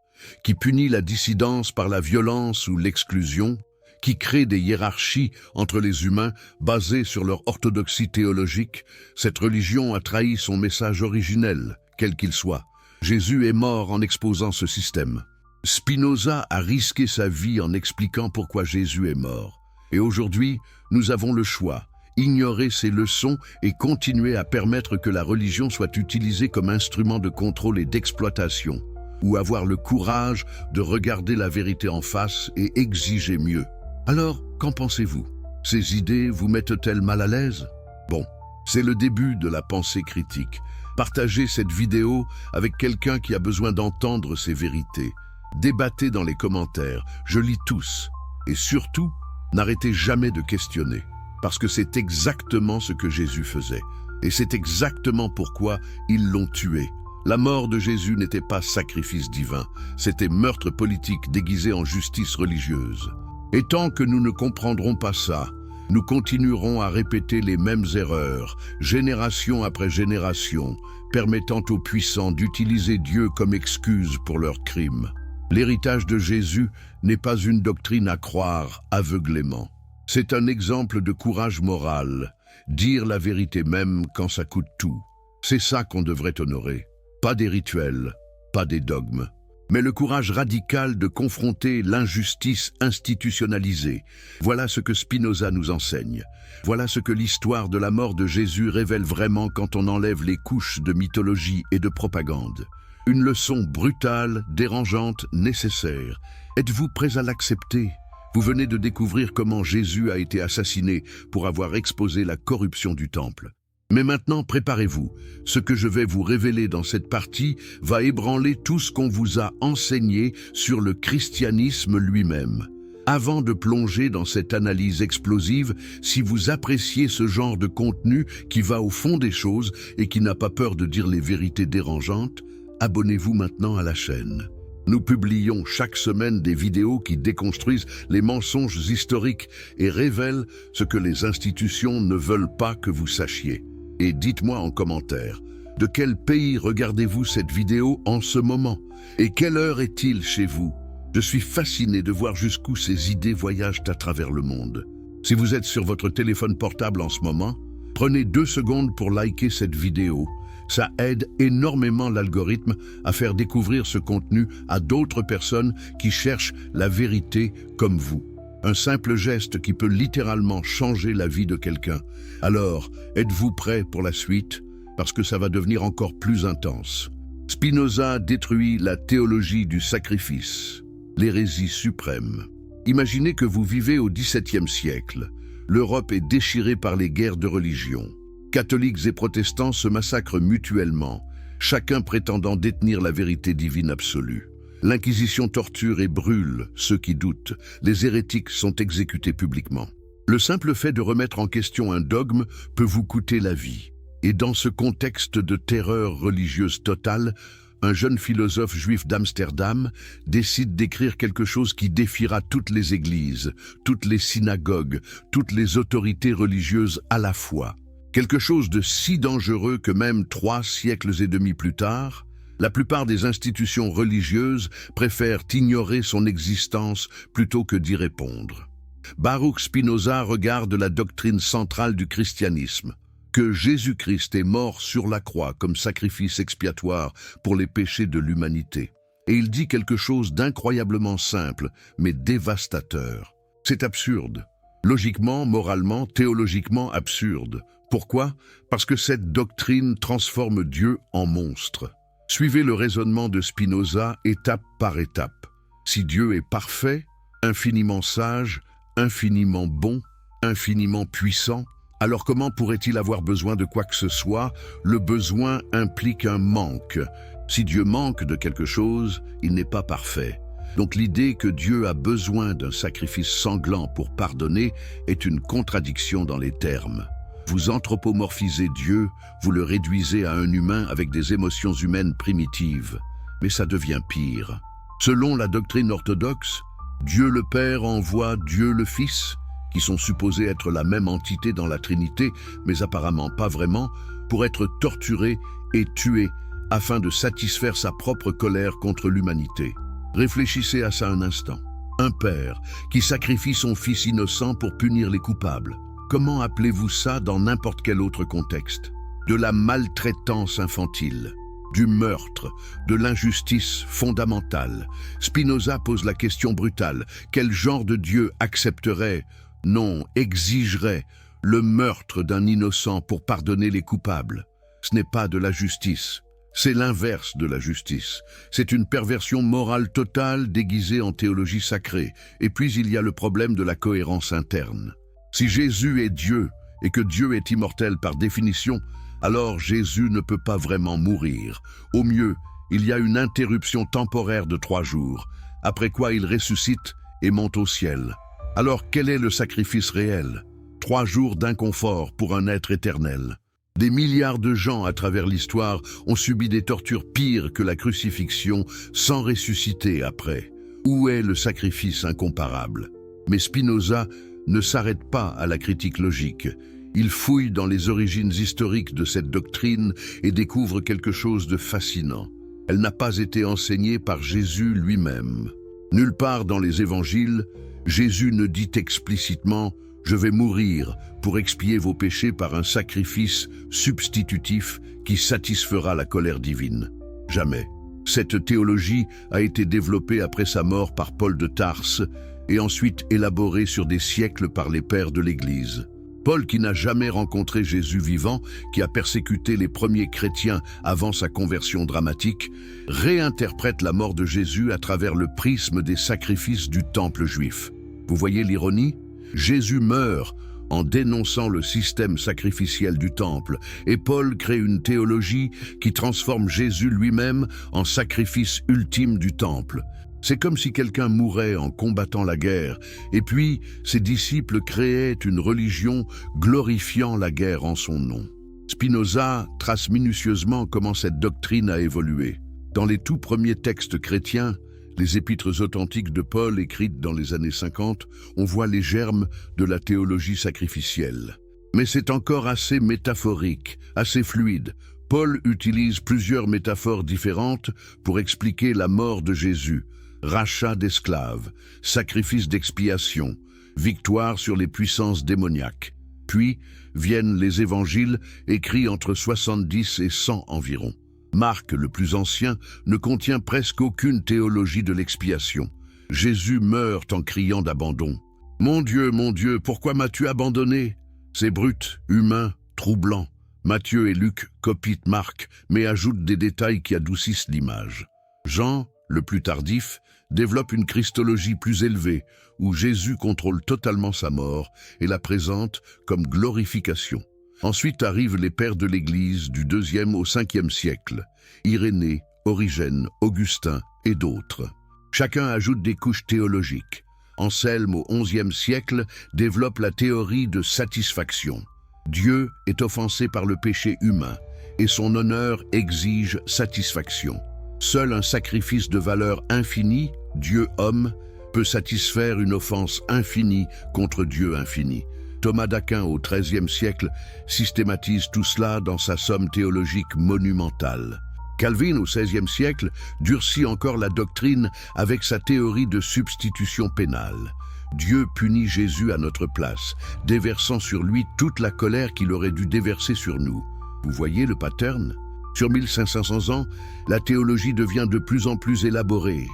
Speaker 1: qui punit la dissidence par la violence ou l'exclusion, qui crée des hiérarchies entre les humains basées sur leur orthodoxie théologique. Cette religion a trahi son message originel, quel qu'il soit. Jésus est mort en exposant ce système. Spinoza a risqué sa vie en expliquant pourquoi Jésus est mort. Et aujourd'hui, nous avons le choix. Ignorer ces leçons et continuer à permettre que la religion soit utilisée comme instrument de contrôle et d'exploitation, ou avoir le courage de regarder la vérité en face et exiger mieux. Alors, qu'en pensez-vous? Ces idées vous mettent-elles mal à l'aise? Bon, c'est le début de la pensée critique. Partagez cette vidéo avec quelqu'un qui a besoin d'entendre ces vérités. Débattez dans les commentaires, je lis tous. Et surtout, n'arrêtez jamais de questionner. Parce que c'est exactement ce que Jésus faisait. Et c'est exactement pourquoi ils l'ont tué. La mort de Jésus n'était pas sacrifice divin, c'était meurtre politique déguisé en justice religieuse. Et tant que nous ne comprendrons pas ça, nous continuerons à répéter les mêmes erreurs, génération après génération, permettant aux puissants d'utiliser Dieu comme excuse pour leurs crimes. L'héritage de Jésus n'est pas une doctrine à croire aveuglément. C'est un exemple de courage moral, dire la vérité même quand ça coûte tout. C'est ça qu'on devrait honorer. Pas des rituels, pas des dogmes, mais le courage radical de confronter l'injustice institutionnalisée. Voilà ce que Spinoza nous enseigne. Voilà ce que l'histoire de la mort de Jésus révèle vraiment quand on enlève les couches de mythologie et de propagande. Une leçon brutale, dérangeante, nécessaire. Êtes-vous prêts à l'accepter ? Vous venez de découvrir comment Jésus a été assassiné pour avoir exposé la corruption du temple. Mais maintenant, préparez-vous. Ce que je vais vous révéler dans cette partie va ébranler tout ce qu'on vous a enseigné sur le christianisme lui-même. Avant de plonger dans cette analyse explosive, si vous appréciez ce genre de contenu qui va au fond des choses et qui n'a pas peur de dire les vérités dérangeantes, abonnez-vous maintenant à la chaîne. Nous publions chaque semaine des vidéos qui déconstruisent les mensonges historiques et révèlent ce que les institutions ne veulent pas que vous sachiez. Et dites-moi en commentaire, de quel pays regardez-vous cette vidéo en ce moment? Et quelle heure est-il chez vous? Je suis fasciné de voir jusqu'où ces idées voyagent à travers le monde. Si vous êtes sur votre téléphone portable en ce moment, prenez 2 secondes pour liker cette vidéo. Ça aide énormément l'algorithme à faire découvrir ce contenu à d'autres personnes qui cherchent la vérité comme vous. Un simple geste qui peut littéralement changer la vie de quelqu'un. Alors, êtes-vous prêts pour la suite? Parce que ça va devenir encore plus intense. Spinoza détruit la théologie du sacrifice, l'hérésie suprême. Imaginez que vous vivez au XVIIe siècle. L'Europe est déchirée par les guerres de religion. Catholiques et protestants se massacrent mutuellement, chacun prétendant détenir la vérité divine absolue. L'Inquisition torture et brûle ceux qui doutent. Les hérétiques sont exécutés publiquement. Le simple fait de remettre en question un dogme peut vous coûter la vie. Et dans ce contexte de terreur religieuse totale, un jeune philosophe juif d'Amsterdam décide d'écrire quelque chose qui défiera toutes les églises, toutes les synagogues, toutes les autorités religieuses à la fois. Quelque chose de si dangereux que même 3 siècles et demi plus tard, la plupart des institutions religieuses préfèrent ignorer son existence plutôt que d'y répondre. Baruch Spinoza regarde la doctrine centrale du christianisme, que Jésus-Christ est mort sur la croix comme sacrifice expiatoire pour les péchés de l'humanité. Et il dit quelque chose d'incroyablement simple, mais dévastateur. C'est absurde. Logiquement, moralement, théologiquement absurde. Pourquoi? Parce que cette doctrine transforme Dieu en monstre. Suivez le raisonnement de Spinoza étape par étape. Si Dieu est parfait, infiniment sage, infiniment bon, infiniment puissant, alors comment pourrait-il avoir besoin de quoi que ce soit? Le besoin implique un manque. Si Dieu manque de quelque chose, il n'est pas parfait. Donc l'idée que Dieu a besoin d'un sacrifice sanglant pour pardonner est une contradiction dans les termes. Vous anthropomorphisez Dieu, vous le réduisez à un humain avec des émotions humaines primitives. Mais ça devient pire. Selon la doctrine orthodoxe, Dieu le Père envoie Dieu le Fils, qui sont supposés être la même entité dans la Trinité, mais apparemment pas vraiment, pour être torturé et tué afin de satisfaire sa propre colère contre l'humanité. Réfléchissez à ça un instant. Un père qui sacrifie son fils innocent pour punir les coupables. Comment appelez-vous ça dans n'importe quel autre contexte? De la maltraitance infantile, du meurtre, de l'injustice fondamentale. Spinoza pose la question brutale. Quel genre de Dieu accepterait, non, exigerait, le meurtre d'un innocent pour pardonner les coupables? Ce n'est pas de la justice. C'est l'inverse de la justice. C'est une perversion morale totale déguisée en théologie sacrée. Et puis il y a le problème de la cohérence interne. Si Jésus est Dieu, et que Dieu est immortel par définition, alors Jésus ne peut pas vraiment mourir. Au mieux, il y a une interruption temporaire de 3 jours, après quoi il ressuscite et monte au ciel. Alors quel est le sacrifice réel? 3 jours d'inconfort pour un être éternel. Des milliards de gens à travers l'histoire ont subi des tortures pires que la crucifixion sans ressusciter après. Où est le sacrifice incomparable? Mais Spinoza ne s'arrête pas à la critique logique. Il fouille dans les origines historiques de cette doctrine et découvre quelque chose de fascinant. Elle n'a pas été enseignée par Jésus lui-même. Nulle part dans les évangiles, Jésus ne dit explicitement « Je vais mourir pour expier vos péchés par un sacrifice substitutif qui satisfera la colère divine. » Jamais. Cette théologie a été développée après sa mort par Paul de Tarse et ensuite élaborée sur des siècles par les pères de l'Église. Paul, qui n'a jamais rencontré Jésus vivant, qui a persécuté les premiers chrétiens avant sa conversion dramatique, réinterprète la mort de Jésus à travers le prisme des sacrifices du temple juif. Vous voyez l'ironie? Jésus meurt en dénonçant le système sacrificiel du temple, et Paul crée une théologie qui transforme Jésus lui-même en sacrifice ultime du temple. C'est comme si quelqu'un mourait en combattant la guerre, et puis ses disciples créaient une religion glorifiant la guerre en son nom. Spinoza trace minutieusement comment cette doctrine a évolué. Dans les tout premiers textes chrétiens, les épîtres authentiques de Paul écrites dans les années 50, on voit les germes de la théologie sacrificielle. Mais c'est encore assez métaphorique, assez fluide. Paul utilise plusieurs métaphores différentes pour expliquer la mort de Jésus. Rachat d'esclaves, sacrifice d'expiation, victoire sur les puissances démoniaques. Puis viennent les évangiles écrits entre 70 et 100 environ. Marc, le plus ancien, ne contient presque aucune théologie de l'expiation. Jésus meurt en criant d'abandon. « Mon Dieu, pourquoi m'as-tu abandonné ?» C'est brut, humain, troublant. Matthieu et Luc copient Marc, mais ajoutent des détails qui adoucissent l'image. Jean, le plus tardif, développe une christologie plus élevée, où Jésus contrôle totalement sa mort et la présente comme glorification. Ensuite arrivent les pères de l'Église du 2e au 5e siècle, Irénée, Origène, Augustin et d'autres. Chacun ajoute des couches théologiques. Anselme au 11e siècle développe la théorie de satisfaction. Dieu est offensé par le péché humain et son honneur exige satisfaction. Seul un sacrifice de valeur infinie, Dieu-homme, peut satisfaire une offense infinie contre Dieu infini. Thomas d'Aquin au XIIIe siècle systématise tout cela dans sa somme théologique monumentale. Calvin au XVIe siècle durcit encore la doctrine avec sa théorie de substitution pénale. Dieu punit Jésus à notre place, déversant sur lui toute la colère qu'il aurait dû déverser sur nous. Vous voyez le pattern? Sur 1500 ans, la théologie devient de plus en plus élaborée,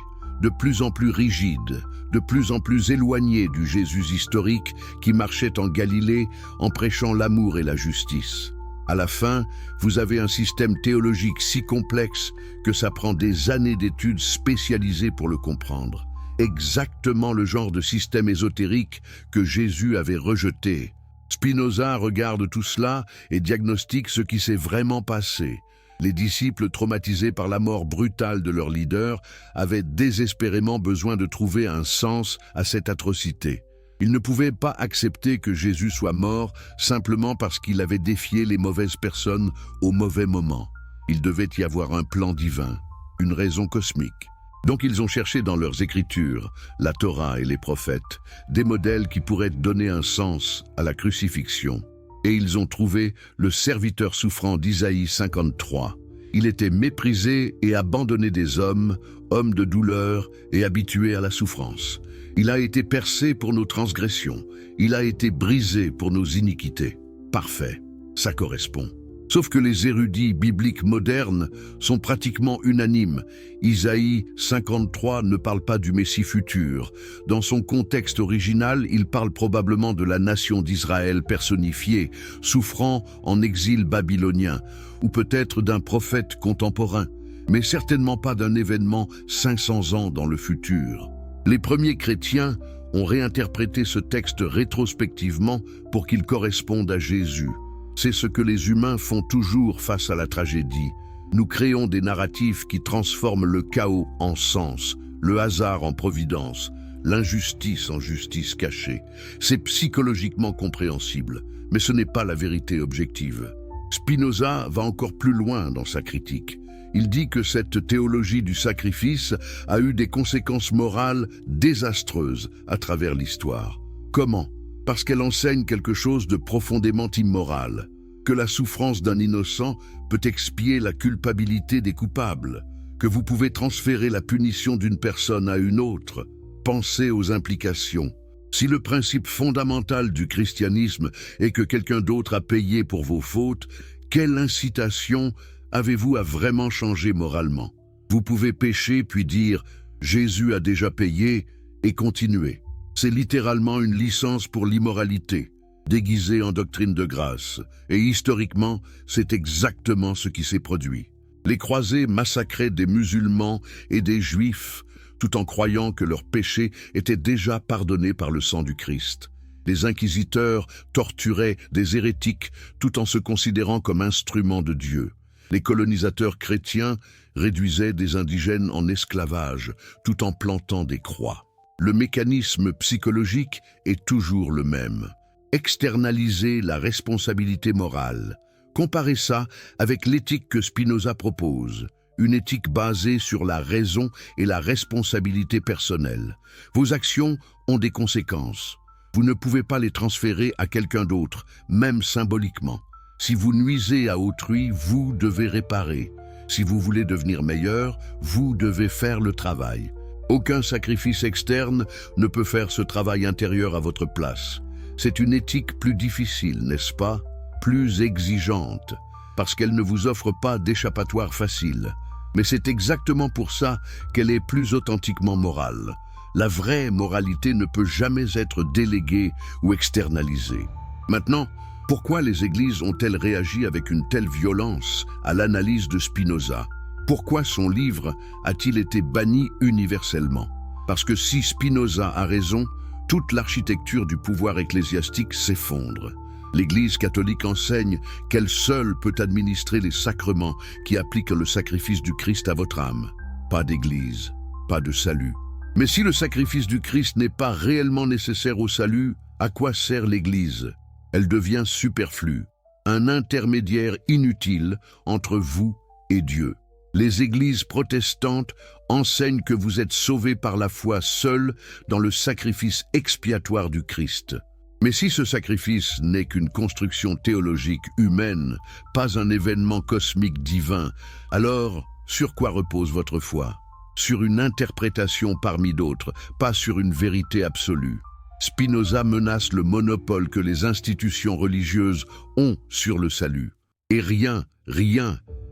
Speaker 1: de plus en plus rigide, de plus en plus éloignée du Jésus historique qui marchait en Galilée en prêchant l'amour et la justice. À la fin, vous avez un système théologique si complexe que ça prend des années d'études spécialisées pour le comprendre. Exactement le genre de système ésotérique que Jésus avait rejeté. Spinoza regarde tout cela et diagnostique ce qui s'est vraiment passé. Les disciples, traumatisés par la mort brutale de leur leader, avaient désespérément besoin de trouver un sens à cette atrocité. Ils ne pouvaient pas accepter que Jésus soit mort simplement parce qu'il avait défié les mauvaises personnes au mauvais moment. Il devait y avoir un plan divin, une raison cosmique. Donc ils ont cherché dans leurs écritures, la Torah et les prophètes, des modèles qui pourraient donner un sens à la crucifixion. Et ils ont trouvé le serviteur souffrant d'Isaïe 53. Il était méprisé et abandonné des hommes, homme de douleur et habitué à la souffrance. Il a été percé pour nos transgressions, il a été brisé pour nos iniquités. Parfait, ça correspond. Sauf que les érudits bibliques modernes sont pratiquement unanimes. Isaïe 53 ne parle pas du Messie futur. Dans son contexte original, il parle probablement de la nation d'Israël personnifiée, souffrant en exil babylonien, ou peut-être d'un prophète contemporain, mais certainement pas d'un événement 500 ans dans le futur. Les premiers chrétiens ont réinterprété ce texte rétrospectivement pour qu'il corresponde à Jésus. C'est ce que les humains font toujours face à la tragédie. Nous créons des narratifs qui transforment le chaos en sens, le hasard en providence, l'injustice en justice cachée. C'est psychologiquement compréhensible, mais ce n'est pas la vérité objective. Spinoza va encore plus loin dans sa critique. Il dit que cette théologie du sacrifice a eu des conséquences morales désastreuses à travers l'histoire. Comment ? Parce qu'elle enseigne quelque chose de profondément immoral, que la souffrance d'un innocent peut expier la culpabilité des coupables, que vous pouvez transférer la punition d'une personne à une autre. Pensez aux implications. Si le principe fondamental du christianisme est que quelqu'un d'autre a payé pour vos fautes, quelle incitation avez-vous à vraiment changer moralement? Vous pouvez pécher puis dire « Jésus a déjà payé » et continuer. C'est littéralement une licence pour l'immoralité, déguisée en doctrine de grâce. Et historiquement, c'est exactement ce qui s'est produit. Les croisés massacraient des musulmans et des juifs, tout en croyant que leurs péchés étaient déjà pardonnés par le sang du Christ. Les inquisiteurs torturaient des hérétiques tout en se considérant comme instruments de Dieu. Les colonisateurs chrétiens réduisaient des indigènes en esclavage, tout en plantant des croix. Le mécanisme psychologique est toujours le même. Externaliser la responsabilité morale. Comparez ça avec l'éthique que Spinoza propose, une éthique basée sur la raison et la responsabilité personnelle. Vos actions ont des conséquences. Vous ne pouvez pas les transférer à quelqu'un d'autre, même symboliquement. Si vous nuisez à autrui, vous devez réparer. Si vous voulez devenir meilleur, vous devez faire le travail. Aucun sacrifice externe ne peut faire ce travail intérieur à votre place. C'est une éthique plus difficile, n'est-ce pas? Plus exigeante, parce qu'elle ne vous offre pas d'échappatoire facile. Mais c'est exactement pour ça qu'elle est plus authentiquement morale. La vraie moralité ne peut jamais être déléguée ou externalisée. Maintenant, pourquoi les églises ont-elles réagi avec une telle violence à l'analyse de Spinoza? Pourquoi son livre a-t-il été banni universellement? Parce que si Spinoza a raison, toute l'architecture du pouvoir ecclésiastique s'effondre. L'Église catholique enseigne qu'elle seule peut administrer les sacrements qui appliquent le sacrifice du Christ à votre âme. Pas d'Église, pas de salut. Mais si le sacrifice du Christ n'est pas réellement nécessaire au salut, à quoi sert l'Église? Elle devient superflue, un intermédiaire inutile entre vous et Dieu. Les églises protestantes enseignent que vous êtes sauvés par la foi seul dans le sacrifice expiatoire du Christ. Mais si ce sacrifice n'est qu'une construction théologique humaine, pas un événement cosmique divin, alors sur quoi repose votre foi? Sur une interprétation parmi d'autres, pas sur une vérité absolue. Spinoza menace le monopole que les institutions religieuses ont sur le salut. Et rien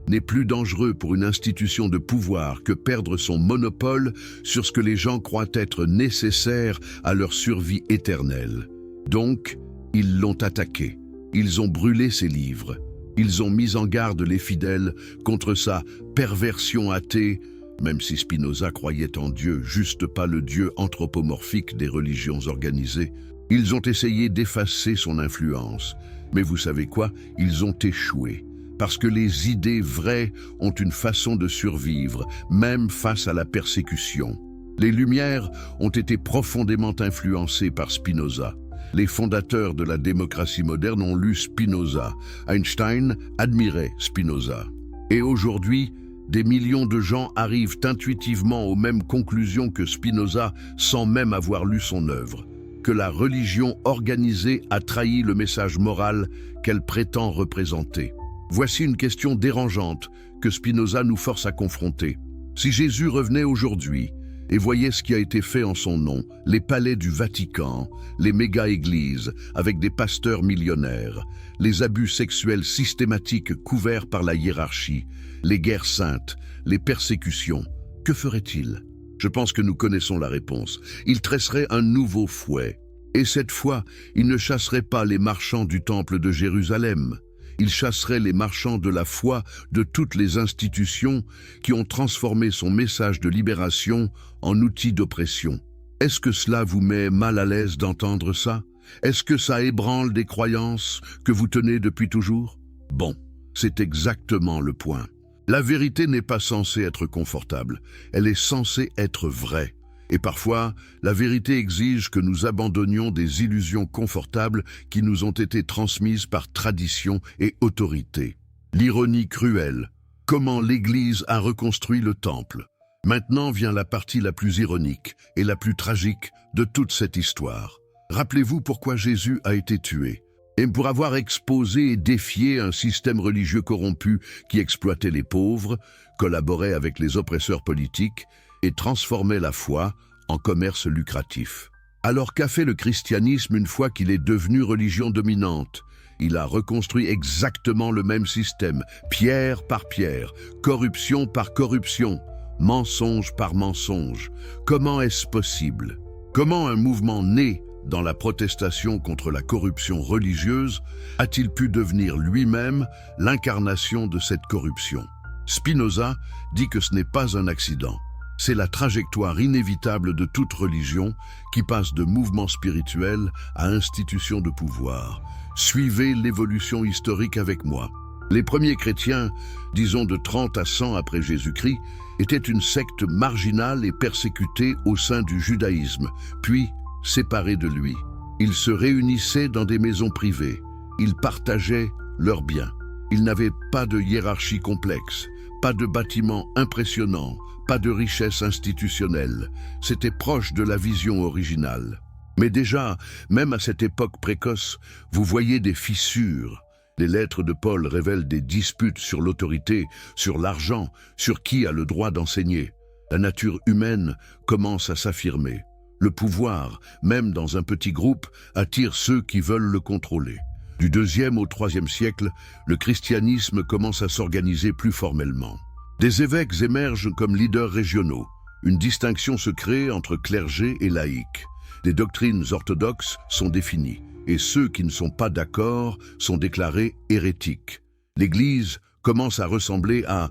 Speaker 1: n'est plus dangereux pour une institution de pouvoir que perdre son monopole sur ce que les gens croient être nécessaire à leur survie éternelle. Donc, ils l'ont attaqué. Ils ont brûlé ses livres. Ils ont mis en garde les fidèles contre sa perversion athée, même si Spinoza croyait en Dieu, juste pas le Dieu anthropomorphique des religions organisées. Ils ont essayé d'effacer son influence. Mais vous savez quoi? Ils ont échoué. Parce que les idées vraies ont une façon de survivre, même face à la persécution. Les Lumières ont été profondément influencées par Spinoza. Les fondateurs de la démocratie moderne ont lu Spinoza. Einstein admirait Spinoza. Et aujourd'hui, des millions de gens arrivent intuitivement aux mêmes conclusions que Spinoza sans même avoir lu son œuvre. Que la religion organisée a trahi le message moral qu'elle prétend représenter. Voici une question dérangeante que Spinoza nous force à confronter. Si Jésus revenait aujourd'hui, Et voyez ce qui a été fait en son nom, les palais du Vatican, les méga-églises avec des pasteurs millionnaires, les abus sexuels systématiques couverts par la hiérarchie, les guerres saintes, les persécutions. Que ferait-il? Je pense que nous connaissons la réponse. Il tresserait un nouveau fouet. Et cette fois, il ne chasserait pas les marchands du temple de Jérusalem. Il chasserait les marchands de la foi de toutes les institutions qui ont transformé son message de libération en outil d'oppression. Est-ce que cela vous met mal à l'aise d'entendre ça? Est-ce que ça ébranle des croyances que vous tenez depuis toujours? Bon, c'est exactement le point. La vérité n'est pas censée être confortable, elle est censée être vraie. Et parfois, la vérité exige que nous abandonnions des illusions confortables qui nous ont été transmises par tradition et autorité. L'ironie cruelle. Comment l'Église a reconstruit le temple. Maintenant vient la partie la plus ironique et la plus tragique de toute cette histoire. Rappelez-vous pourquoi Jésus a été tué. Et pour avoir exposé et défié un système religieux corrompu qui exploitait les pauvres, collaborait avec les oppresseurs politiques et transformait la foi en commerce lucratif. Alors qu'a fait le christianisme une fois qu'il est devenu religion dominante? Il a reconstruit exactement le même système, pierre par pierre, corruption par corruption, mensonge par mensonge. Comment est-ce possible? Comment un mouvement né dans la protestation contre la corruption religieuse a-t-il pu devenir lui-même l'incarnation de cette corruption? Spinoza dit que ce n'est pas un accident. C'est la trajectoire inévitable de toute religion qui passe de mouvement spirituel à institution de pouvoir. Suivez l'évolution historique avec moi. Les premiers chrétiens, disons de 30 à 100 après Jésus-Christ, étaient une secte marginale et persécutée au sein du judaïsme, puis séparés de lui. Ils se réunissaient dans des maisons privées. Ils partageaient leurs biens. Ils n'avaient pas de hiérarchie complexe, pas de bâtiments impressionnants, pas de richesse institutionnelle. C'était proche de la vision originale. Mais déjà, même à cette époque précoce, vous voyez des fissures. Les lettres de Paul révèlent des disputes sur l'autorité, sur l'argent, sur qui a le droit d'enseigner. La nature humaine commence à s'affirmer. Le pouvoir, même dans un petit groupe, attire ceux qui veulent le contrôler. Du 2e au 3e siècle, le christianisme commence à s'organiser plus formellement. Des évêques émergent comme leaders régionaux. Une distinction se crée entre clergé et laïcs. Des doctrines orthodoxes sont définies, et ceux qui ne sont pas d'accord sont déclarés hérétiques. L'Église commence à ressembler à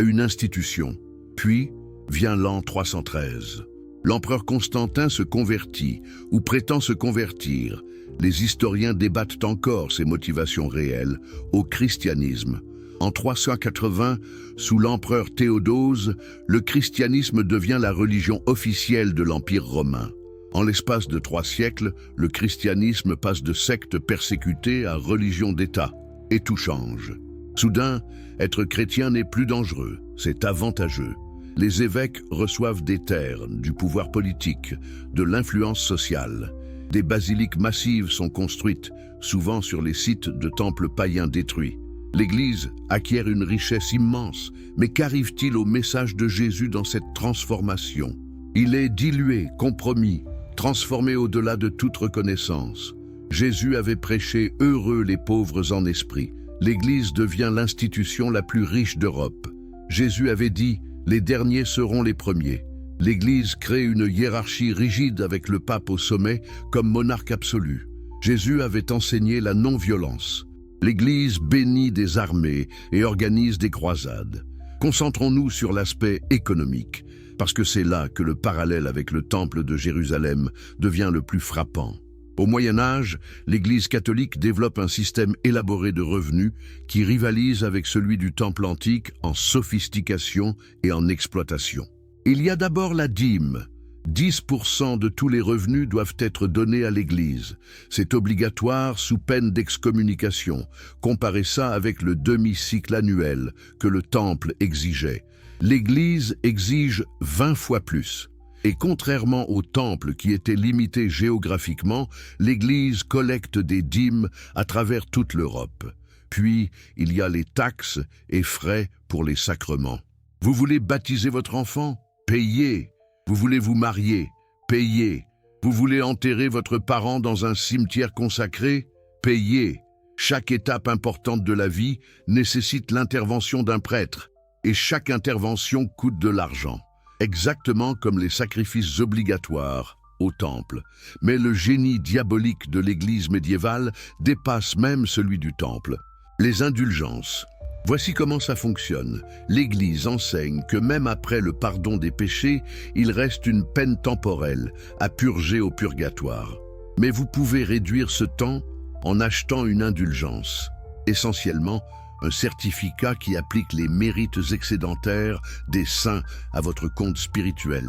Speaker 1: une institution. Puis vient l'an 313. L'empereur Constantin se convertit, ou prétend se convertir. Les historiens débattent encore ses motivations réelles au christianisme. En 380, sous l'empereur Théodose, le christianisme devient la religion officielle de l'Empire romain. En l'espace de 3 siècles, le christianisme passe de secte persécutée à religion d'État, et tout change. Soudain, être chrétien n'est plus dangereux, c'est avantageux. Les évêques reçoivent des terres, du pouvoir politique, de l'influence sociale. Des basiliques massives sont construites, souvent sur les sites de temples païens détruits. L'Église acquiert une richesse immense, mais qu'arrive-t-il au message de Jésus dans cette transformation? Il est dilué, compromis, transformé au-delà de toute reconnaissance. Jésus avait prêché « Heureux les pauvres en esprit ». L'Église devient l'institution la plus riche d'Europe. Jésus avait dit « Les derniers seront les premiers ». L'Église crée une hiérarchie rigide avec le pape au sommet comme monarque absolu. Jésus avait enseigné la non-violence. L'Église bénit des armées et organise des croisades. Concentrons-nous sur l'aspect économique, parce que c'est là que le parallèle avec le temple de Jérusalem devient le plus frappant. Au Moyen Âge, l'Église catholique développe un système élaboré de revenus qui rivalise avec celui du temple antique en sophistication et en exploitation. Il y a d'abord la dîme. 10% de tous les revenus doivent être donnés à l'Église. C'est obligatoire sous peine d'excommunication. Comparez ça avec le demi-cycle annuel que le Temple exigeait. L'Église exige 20 fois plus. Et contrairement au Temple qui était limité géographiquement, l'Église collecte des dîmes à travers toute l'Europe. Puis, il y a les taxes et frais pour les sacrements. Vous voulez baptiser votre enfant? Payez. Vous voulez vous marier, payez. Vous voulez enterrer votre parent dans un cimetière consacré, payez. Chaque étape importante de la vie nécessite l'intervention d'un prêtre, et chaque intervention coûte de l'argent, exactement comme les sacrifices obligatoires au temple. Mais le génie diabolique de l'Église médiévale dépasse même celui du temple. Les indulgences. Voici comment ça fonctionne. L'Église enseigne que même après le pardon des péchés, il reste une peine temporelle à purger au purgatoire. Mais vous pouvez réduire ce temps en achetant une indulgence, essentiellement un certificat qui applique les mérites excédentaires des saints à votre compte spirituel.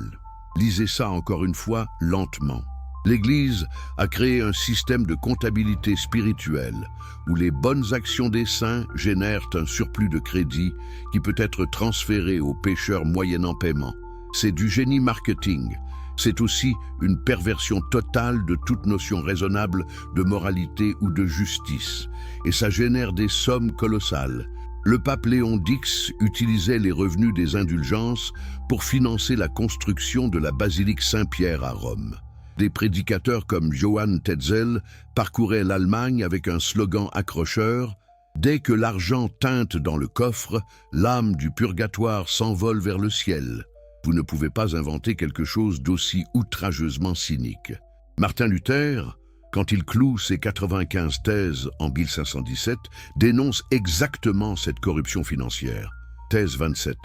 Speaker 1: Lisez ça encore une fois lentement. L'Église a créé un système de comptabilité spirituelle où les bonnes actions des saints génèrent un surplus de crédit qui peut être transféré aux pécheurs moyennant paiement. C'est du génie marketing. C'est aussi une perversion totale de toute notion raisonnable de moralité ou de justice. Et ça génère des sommes colossales. Le pape Léon X utilisait les revenus des indulgences pour financer la construction de la basilique Saint-Pierre à Rome. Des prédicateurs comme Johann Tetzel parcouraient l'Allemagne avec un slogan accrocheur « Dès que l'argent teinte dans le coffre, l'âme du purgatoire s'envole vers le ciel ». Vous ne pouvez pas inventer quelque chose d'aussi outrageusement cynique. Martin Luther, quand il cloue ses 95 thèses en 1517, dénonce exactement cette corruption financière. Thèse 27.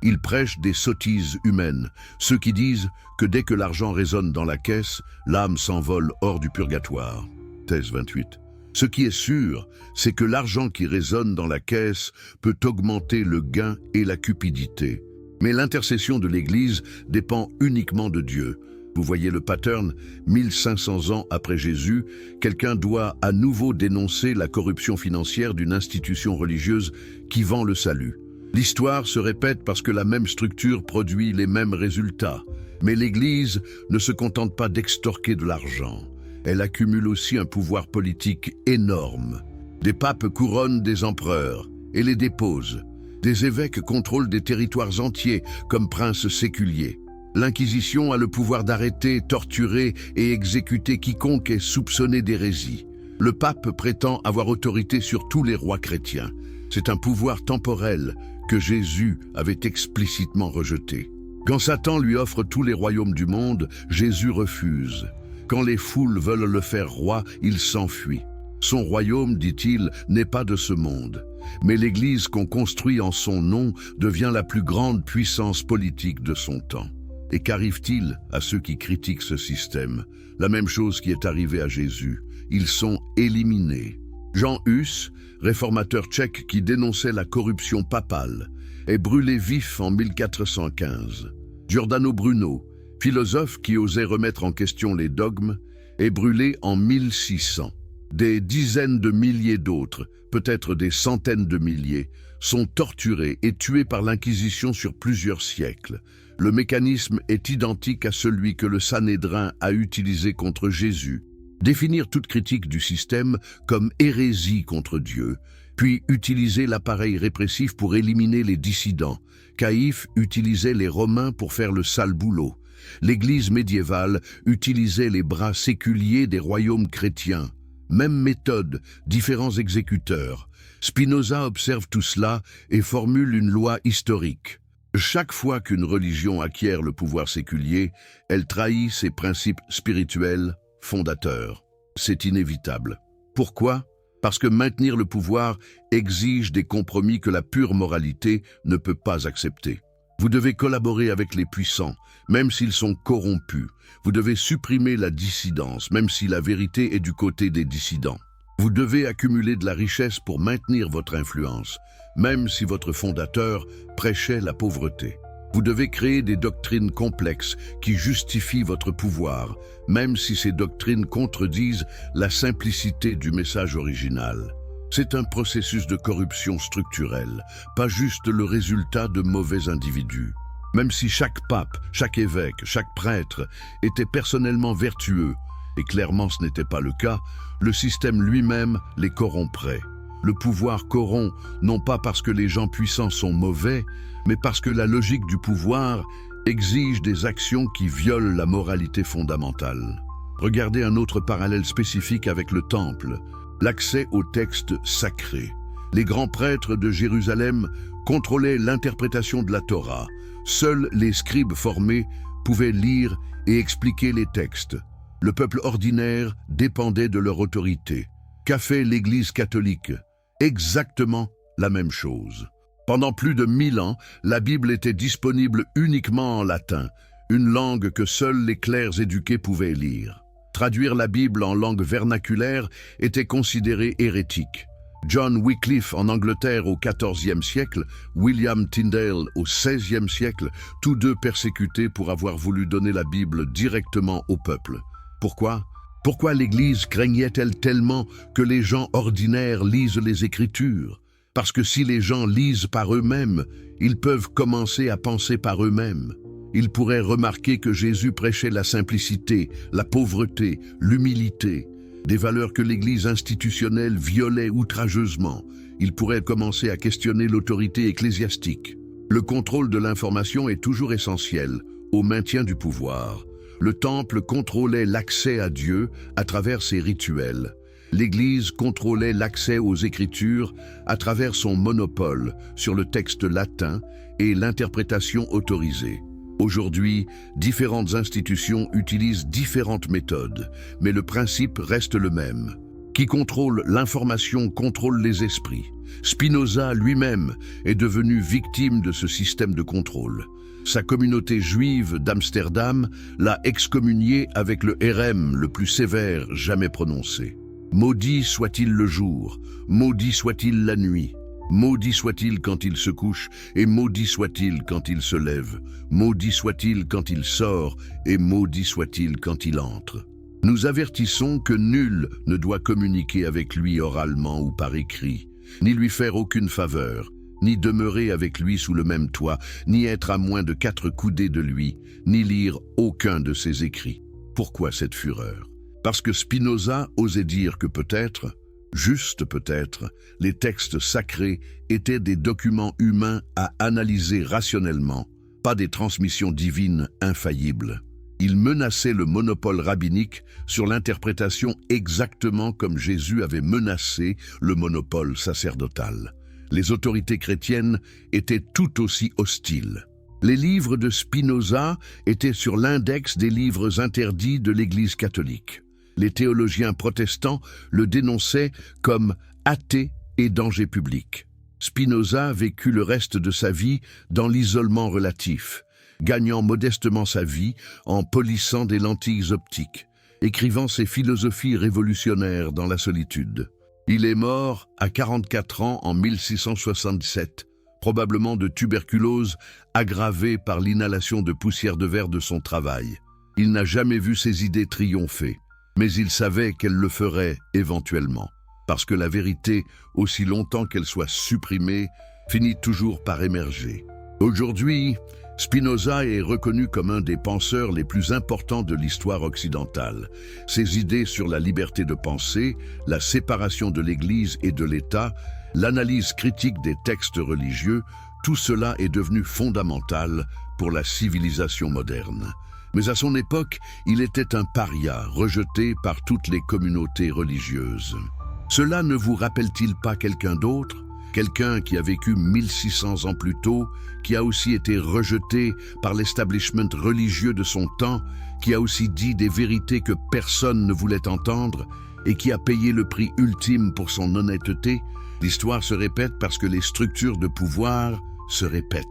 Speaker 1: Il prêche des sottises humaines, ceux qui disent que dès que l'argent résonne dans la caisse, l'âme s'envole hors du purgatoire. Thèse 28. Ce qui est sûr, c'est que l'argent qui résonne dans la caisse peut augmenter le gain et la cupidité. Mais l'intercession de l'Église dépend uniquement de Dieu. Vous voyez le pattern, 1500 ans après Jésus, quelqu'un doit à nouveau dénoncer la corruption financière d'une institution religieuse qui vend le salut. L'histoire se répète parce que la même structure produit les mêmes résultats. Mais l'Église ne se contente pas d'extorquer de l'argent. Elle accumule aussi un pouvoir politique énorme. Des papes couronnent des empereurs et les déposent. Des évêques contrôlent des territoires entiers comme princes séculiers. L'Inquisition a le pouvoir d'arrêter, torturer et exécuter quiconque est soupçonné d'hérésie. Le pape prétend avoir autorité sur tous les rois chrétiens. C'est un pouvoir temporel que Jésus avait explicitement rejeté. Quand Satan lui offre tous les royaumes du monde, Jésus refuse. Quand les foules veulent le faire roi, il s'enfuit. Son royaume, dit-il, n'est pas de ce monde. Mais l'Église qu'on construit en son nom devient la plus grande puissance politique de son temps. Et qu'arrive-t-il à ceux qui critiquent ce système? La même chose qui est arrivée à Jésus. Ils sont éliminés. Jean Hus, réformateur tchèque qui dénonçait la corruption papale, est brûlé vif en 1415. Giordano Bruno, philosophe qui osait remettre en question les dogmes, est brûlé en 1600. Des dizaines de milliers d'autres, peut-être des centaines de milliers, sont torturés et tués par l'Inquisition sur plusieurs siècles. Le mécanisme est identique à celui que le Sanhédrin a utilisé contre Jésus. Définir toute critique du système comme hérésie contre Dieu, puis utiliser l'appareil répressif pour éliminer les dissidents. Caïphe utilisait les Romains pour faire le sale boulot. L'Église médiévale utilisait les bras séculiers des royaumes chrétiens. Même méthode, différents exécuteurs. Spinoza observe tout cela et formule une loi historique. Chaque fois qu'une religion acquiert le pouvoir séculier, elle trahit ses principes spirituels fondateurs. C'est inévitable. Pourquoi? Parce que maintenir le pouvoir exige des compromis que la pure moralité ne peut pas accepter. Vous devez collaborer avec les puissants, même s'ils sont corrompus. Vous devez supprimer la dissidence, même si la vérité est du côté des dissidents. Vous devez accumuler de la richesse pour maintenir votre influence, même si votre fondateur prêchait la pauvreté. Vous devez créer des doctrines complexes qui justifient votre pouvoir, même si ces doctrines contredisent la simplicité du message original. C'est un processus de corruption structurelle, pas juste le résultat de mauvais individus. Même si chaque pape, chaque évêque, chaque prêtre était personnellement vertueux, et clairement ce n'était pas le cas, le système lui-même les corromprait. Le pouvoir corrompt non pas parce que les gens puissants sont mauvais, mais parce que la logique du pouvoir exige des actions qui violent la moralité fondamentale. Regardez un autre parallèle spécifique avec le Temple, l'accès aux textes sacrés. Les grands prêtres de Jérusalem contrôlaient l'interprétation de la Torah. Seuls les scribes formés pouvaient lire et expliquer les textes. Le peuple ordinaire dépendait de leur autorité. Qu'a fait l'Église catholique? Exactement la même chose. Pendant plus de 1000 ans, la Bible était disponible uniquement en latin, une langue que seuls les clercs éduqués pouvaient lire. Traduire la Bible en langue vernaculaire était considéré hérétique. John Wycliffe en Angleterre au XIVe siècle, William Tyndale au XVIe siècle, tous deux persécutés pour avoir voulu donner la Bible directement au peuple. Pourquoi? Pourquoi l'Église craignait-elle tellement que les gens ordinaires lisent les Écritures? Parce que si les gens lisent par eux-mêmes, ils peuvent commencer à penser par eux-mêmes. Ils pourraient remarquer que Jésus prêchait la simplicité, la pauvreté, l'humilité, des valeurs que l'Église institutionnelle violait outrageusement. Ils pourraient commencer à questionner l'autorité ecclésiastique. Le contrôle de l'information est toujours essentiel au maintien du pouvoir. Le Temple contrôlait l'accès à Dieu à travers ses rituels. L'Église contrôlait l'accès aux Écritures à travers son monopole sur le texte latin et l'interprétation autorisée. Aujourd'hui, différentes institutions utilisent différentes méthodes, mais le principe reste le même. Qui contrôle l'information contrôle les esprits. Spinoza lui-même est devenu victime de ce système de contrôle. Sa communauté juive d'Amsterdam l'a excommunié avec le hérem le plus sévère jamais prononcé. Maudit soit-il le jour, maudit soit-il la nuit, maudit soit-il quand il se couche, et maudit soit-il quand il se lève, maudit soit-il quand il sort, et maudit soit-il quand il entre. Nous avertissons que nul ne doit communiquer avec lui oralement ou par écrit, ni lui faire aucune faveur, ni demeurer avec lui sous le même toit, ni être à moins de 4 coudées de lui, ni lire aucun de ses écrits. Pourquoi cette fureur? Parce que Spinoza osait dire que peut-être, juste peut-être, les textes sacrés étaient des documents humains à analyser rationnellement, pas des transmissions divines infaillibles. Il menaçait le monopole rabbinique sur l'interprétation exactement comme Jésus avait menacé le monopole sacerdotal. Les autorités chrétiennes étaient tout aussi hostiles. Les livres de Spinoza étaient sur l'index des livres interdits de l'Église catholique. Les théologiens protestants le dénonçaient comme athée et danger public. Spinoza vécut le reste de sa vie dans l'isolement relatif, gagnant modestement sa vie en polissant des lentilles optiques, écrivant ses philosophies révolutionnaires dans la solitude. Il est mort à 44 ans en 1667, probablement de tuberculose aggravée par l'inhalation de poussière de verre de son travail. Il n'a jamais vu ses idées triompher, mais il savait qu'elles le feraient éventuellement, parce que la vérité, aussi longtemps qu'elle soit supprimée, finit toujours par émerger. Aujourd'hui, Spinoza est reconnu comme un des penseurs les plus importants de l'histoire occidentale. Ses idées sur la liberté de penser, la séparation de l'Église et de l'État, l'analyse critique des textes religieux, tout cela est devenu fondamental pour la civilisation moderne. Mais à son époque, il était un paria, rejeté par toutes les communautés religieuses. Cela ne vous rappelle-t-il pas quelqu'un d'autre? Quelqu'un qui a vécu 1600 ans plus tôt, qui a aussi été rejeté par l'establishment religieux de son temps, qui a aussi dit des vérités que personne ne voulait entendre et qui a payé le prix ultime pour son honnêteté. L'histoire se répète parce que les structures de pouvoir se répètent.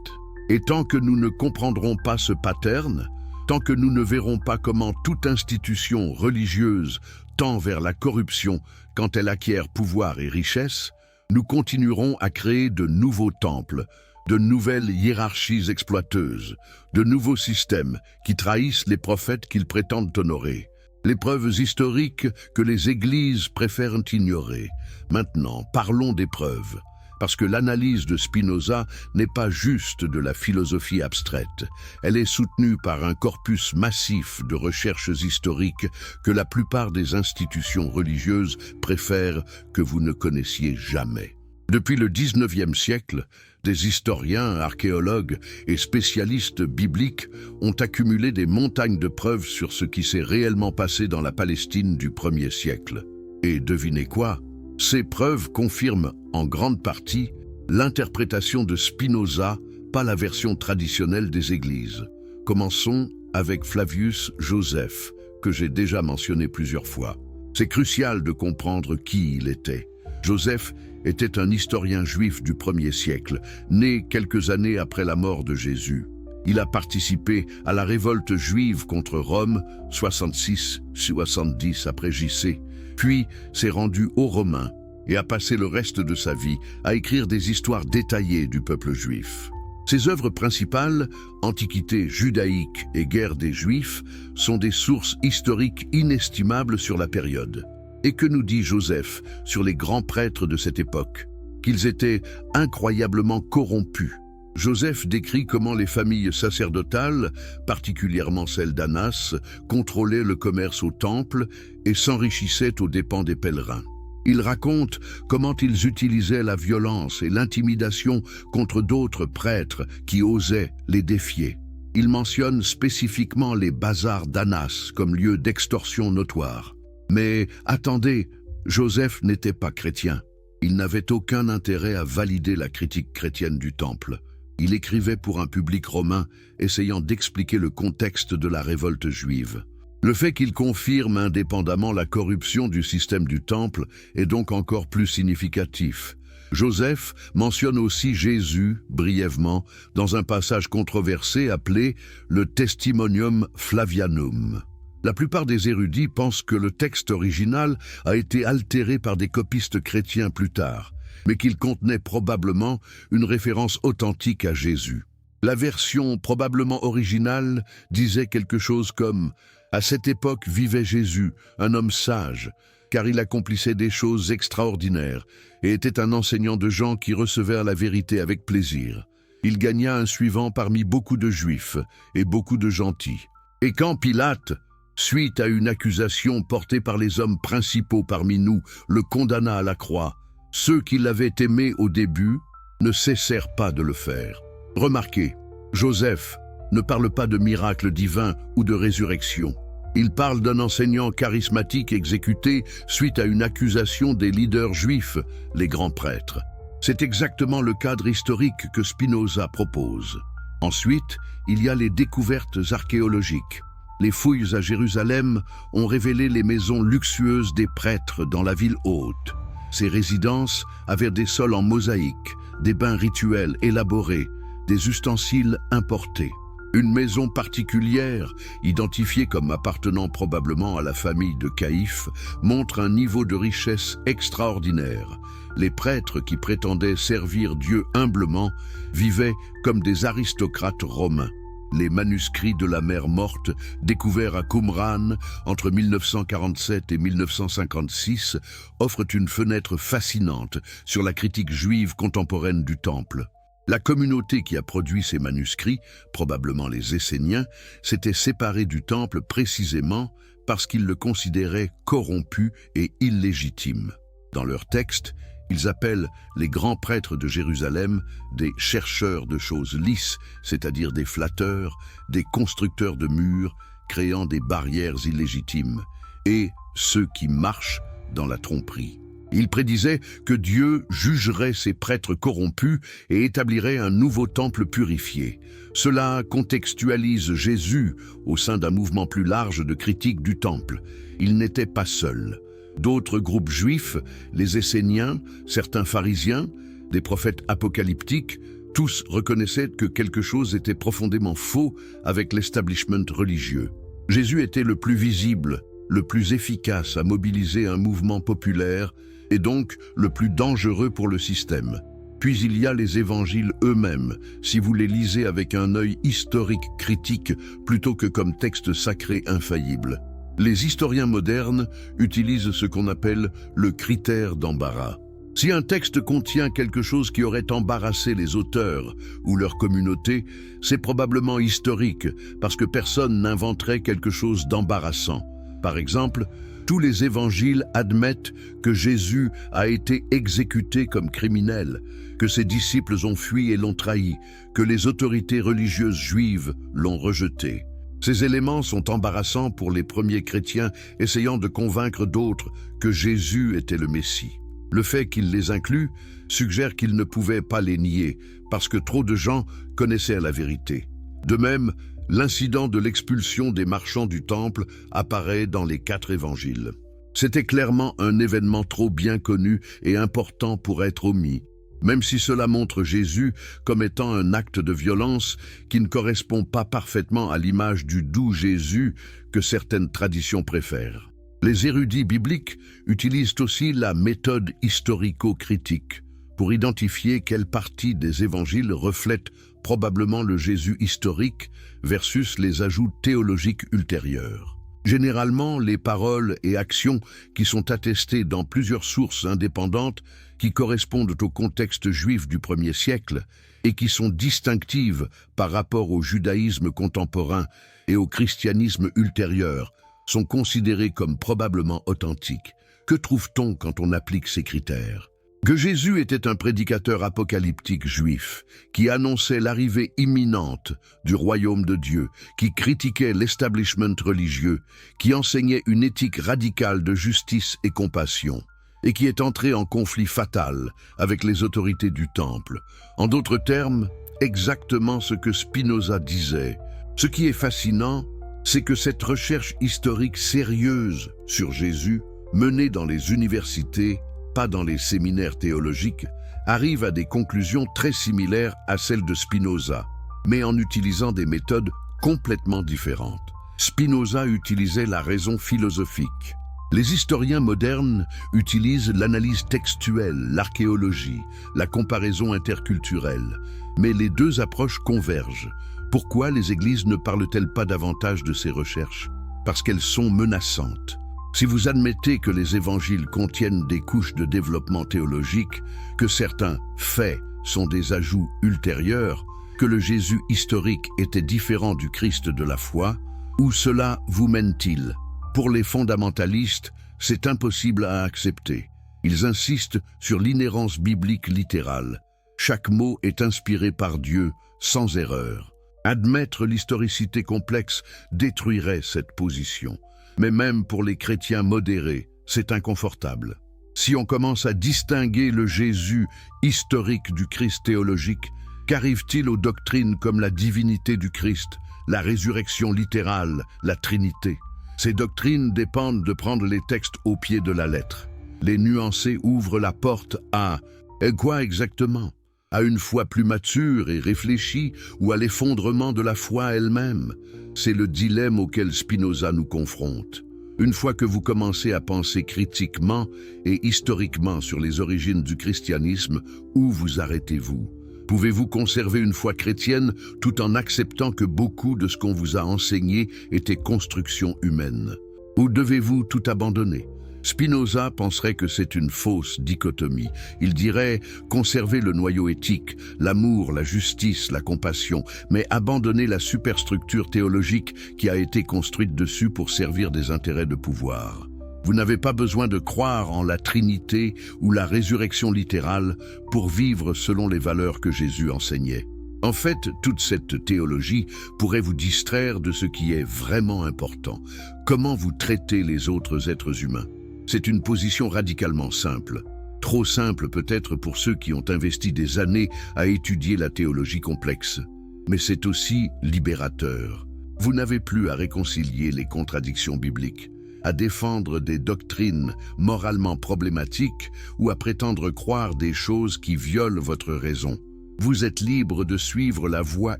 Speaker 1: Et tant que nous ne comprendrons pas ce pattern, tant que nous ne verrons pas comment toute institution religieuse tend vers la corruption quand elle acquiert pouvoir et richesse, nous continuerons à créer de nouveaux temples, de nouvelles hiérarchies exploiteuses, de nouveaux systèmes qui trahissent les prophètes qu'ils prétendent honorer. Les preuves historiques que les églises préfèrent ignorer. Maintenant, parlons des preuves. Parce que l'analyse de Spinoza n'est pas juste de la philosophie abstraite. Elle est soutenue par un corpus massif de recherches historiques que la plupart des institutions religieuses préfèrent que vous ne connaissiez jamais. Depuis le XIXe siècle, des historiens, archéologues et spécialistes bibliques ont accumulé des montagnes de preuves sur ce qui s'est réellement passé dans la Palestine du 1er siècle. Et devinez quoi? Ces preuves confirment en grande partie l'interprétation de Spinoza, pas la version traditionnelle des églises. Commençons avec Flavius Joseph, que j'ai déjà mentionné plusieurs fois. C'est crucial de comprendre qui il était. Joseph était un historien juif du 1er siècle, né quelques années après la mort de Jésus. Il a participé à la révolte juive contre Rome, 66-70 après JC, puis s'est rendu aux Romains et a passé le reste de sa vie à écrire des histoires détaillées du peuple juif. Ses œuvres principales, Antiquité judaïque et Guerre des Juifs, sont des sources historiques inestimables sur la période. Et que nous dit Joseph sur les grands prêtres de cette époque? Qu'ils étaient incroyablement corrompus. Joseph décrit comment les familles sacerdotales, particulièrement celle d'Annas, contrôlaient le commerce au temple et s'enrichissaient aux dépens des pèlerins. Il raconte comment ils utilisaient la violence et l'intimidation contre d'autres prêtres qui osaient les défier. Il mentionne spécifiquement les bazars d'Annas comme lieu d'extorsion notoire. Mais attendez, Joseph n'était pas chrétien. Il n'avait aucun intérêt à valider la critique chrétienne du temple. Il écrivait pour un public romain, essayant d'expliquer le contexte de la révolte juive. Le fait qu'il confirme indépendamment la corruption du système du temple est donc encore plus significatif. Joseph mentionne aussi Jésus, brièvement, dans un passage controversé appelé le Testimonium Flavianum. La plupart des érudits pensent que le texte original a été altéré par des copistes chrétiens plus tard, mais qu'il contenait probablement une référence authentique à Jésus. La version probablement originale disait quelque chose comme « À cette époque vivait Jésus, un homme sage, car il accomplissait des choses extraordinaires et était un enseignant de gens qui recevèrent la vérité avec plaisir. Il gagna un suivant parmi beaucoup de Juifs et beaucoup de gentils. Et quand Pilate, suite à une accusation portée par les hommes principaux parmi nous, le condamna à la croix, ceux qui l'avaient aimé au début ne cessèrent pas de le faire. » Remarquez, Joseph ne parle pas de miracle divin ou de résurrection. Il parle d'un enseignant charismatique exécuté suite à une accusation des leaders juifs, les grands prêtres. C'est exactement le cadre historique que Spinoza propose. Ensuite, il y a les découvertes archéologiques. Les fouilles à Jérusalem ont révélé les maisons luxueuses des prêtres dans la ville haute. Ces résidences avaient des sols en mosaïque, des bains rituels élaborés, des ustensiles importés. Une maison particulière, identifiée comme appartenant probablement à la famille de Caïphe, montre un niveau de richesse extraordinaire. Les prêtres qui prétendaient servir Dieu humblement vivaient comme des aristocrates romains. Les manuscrits de la mer morte, découverts à Qumran entre 1947 et 1956, offrent une fenêtre fascinante sur la critique juive contemporaine du temple. La communauté qui a produit ces manuscrits, probablement les Esséniens, s'était séparée du temple précisément parce qu'ils le considéraient corrompu et illégitime. Dans leurs textes, ils appellent les grands prêtres de Jérusalem des chercheurs de choses lisses, c'est-à-dire des flatteurs, des constructeurs de murs, créant des barrières illégitimes, et ceux qui marchent dans la tromperie. Ils prédisaient que Dieu jugerait ces prêtres corrompus et établirait un nouveau temple purifié. Cela contextualise Jésus au sein d'un mouvement plus large de critique du temple. Il n'était pas seul. D'autres groupes juifs, les Esséniens, certains pharisiens, des prophètes apocalyptiques, tous reconnaissaient que quelque chose était profondément faux avec l'establishment religieux. Jésus était le plus visible, le plus efficace à mobiliser un mouvement populaire et donc le plus dangereux pour le système. Puis il y a les évangiles eux-mêmes, si vous les lisez avec un œil historique critique plutôt que comme texte sacré infaillible. Les historiens modernes utilisent ce qu'on appelle le critère d'embarras. Si un texte contient quelque chose qui aurait embarrassé les auteurs ou leur communauté, c'est probablement historique, parce que personne n'inventerait quelque chose d'embarrassant. Par exemple, Tous les évangiles admettent que Jésus a été exécuté comme criminel, que ses disciples ont fui et l'ont trahi, que les autorités religieuses juives l'ont rejeté. Ces éléments sont embarrassants pour les premiers chrétiens essayant de convaincre d'autres que Jésus était le Messie. Le fait qu'ils les incluent suggère qu'ils ne pouvaient pas les nier, parce que trop de gens connaissaient la vérité. De même, l'incident de l'expulsion des marchands du temple apparaît dans les 4 évangiles. C'était clairement un événement trop bien connu et important pour être omis, même si cela montre Jésus comme étant un acte de violence qui ne correspond pas parfaitement à l'image du doux Jésus que certaines traditions préfèrent. Les érudits bibliques utilisent aussi la méthode historico-critique pour identifier quelle partie des évangiles reflète probablement le Jésus historique versus les ajouts théologiques ultérieurs. Généralement, les paroles et actions qui sont attestées dans plusieurs sources indépendantes qui correspondent au contexte juif du 1er siècle et qui sont distinctives par rapport au judaïsme contemporain et au christianisme ultérieur sont considérées comme probablement authentiques. Que trouve-t-on quand on applique ces critères ? Que Jésus était un prédicateur apocalyptique juif qui annonçait l'arrivée imminente du royaume de Dieu, qui critiquait l'establishment religieux, qui enseignait une éthique radicale de justice et compassion, et qui est entré en conflit fatal avec les autorités du temple. En d'autres termes, exactement ce que Spinoza disait. Ce qui est fascinant, c'est que cette recherche historique sérieuse sur Jésus, menée dans les universités, pas dans les séminaires théologiques, arrive à des conclusions très similaires à celles de Spinoza, mais en utilisant des méthodes complètement différentes. Spinoza utilisait la raison philosophique. Les historiens modernes utilisent l'analyse textuelle, l'archéologie, la comparaison interculturelle, mais les deux approches convergent. Pourquoi les églises ne parlent-elles pas davantage de ces recherches ? Parce qu'elles sont menaçantes. Si vous admettez que les évangiles contiennent des couches de développement théologique, que certains faits sont des ajouts ultérieurs, que le Jésus historique était différent du Christ de la foi, où cela vous mène-t-il ? Pour les fondamentalistes, c'est impossible à accepter. Ils insistent sur l'inhérence biblique littérale. Chaque mot est inspiré par Dieu, sans erreur. Admettre l'historicité complexe détruirait cette position. Mais même pour les chrétiens modérés, c'est inconfortable. Si on commence à distinguer le Jésus historique du Christ théologique, qu'arrive-t-il aux doctrines comme la divinité du Christ, la résurrection littérale, la Trinité ? Ces doctrines dépendent de prendre les textes au pied de la lettre. Les nuancer ouvrent la porte à « et quoi exactement ?» À une foi plus mature et réfléchie ou à l'effondrement de la foi elle-même. C'est le dilemme auquel Spinoza nous confronte. Une fois que vous commencez à penser critiquement et historiquement sur les origines du christianisme, où vous arrêtez-vous ? Pouvez-vous conserver une foi chrétienne tout en acceptant que beaucoup de ce qu'on vous a enseigné était construction humaine ? Ou devez-vous tout abandonner ? Spinoza penserait que c'est une fausse dichotomie. Il dirait conserver le noyau éthique, l'amour, la justice, la compassion, mais abandonner la superstructure théologique qui a été construite dessus pour servir des intérêts de pouvoir. Vous n'avez pas besoin de croire en la Trinité ou la résurrection littérale pour vivre selon les valeurs que Jésus enseignait. En fait, toute cette théologie pourrait vous distraire de ce qui est vraiment important. Comment vous traitez les autres êtres humains ? C'est une position radicalement simple. Trop simple peut-être pour ceux qui ont investi des années à étudier la théologie complexe. Mais c'est aussi libérateur. Vous n'avez plus à réconcilier les contradictions bibliques, à défendre des doctrines moralement problématiques ou à prétendre croire des choses qui violent votre raison. Vous êtes libre de suivre la voie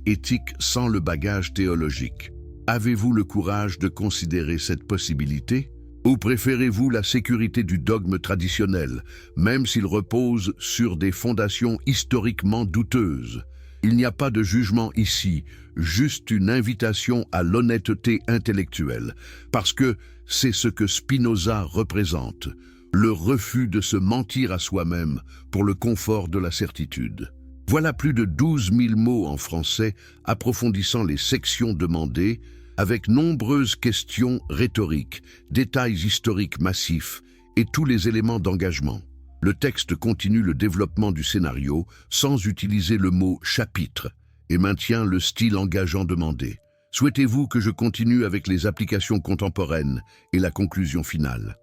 Speaker 1: éthique sans le bagage théologique. Avez-vous le courage de considérer cette possibilité ? Ou préférez-vous la sécurité du dogme traditionnel, même s'il repose sur des fondations historiquement douteuses ? Il n'y a pas de jugement ici, juste une invitation à l'honnêteté intellectuelle, parce que c'est ce que Spinoza représente, le refus de se mentir à soi-même pour le confort de la certitude. Voilà plus de 12 000 mots en français approfondissant les sections demandées, avec nombreuses questions rhétoriques, détails historiques massifs et tous les éléments d'engagement. Le texte continue le développement du scénario sans utiliser le mot « chapitre » et maintient le style engageant demandé. Souhaitez-vous que je continue avec les applications contemporaines et la conclusion finale?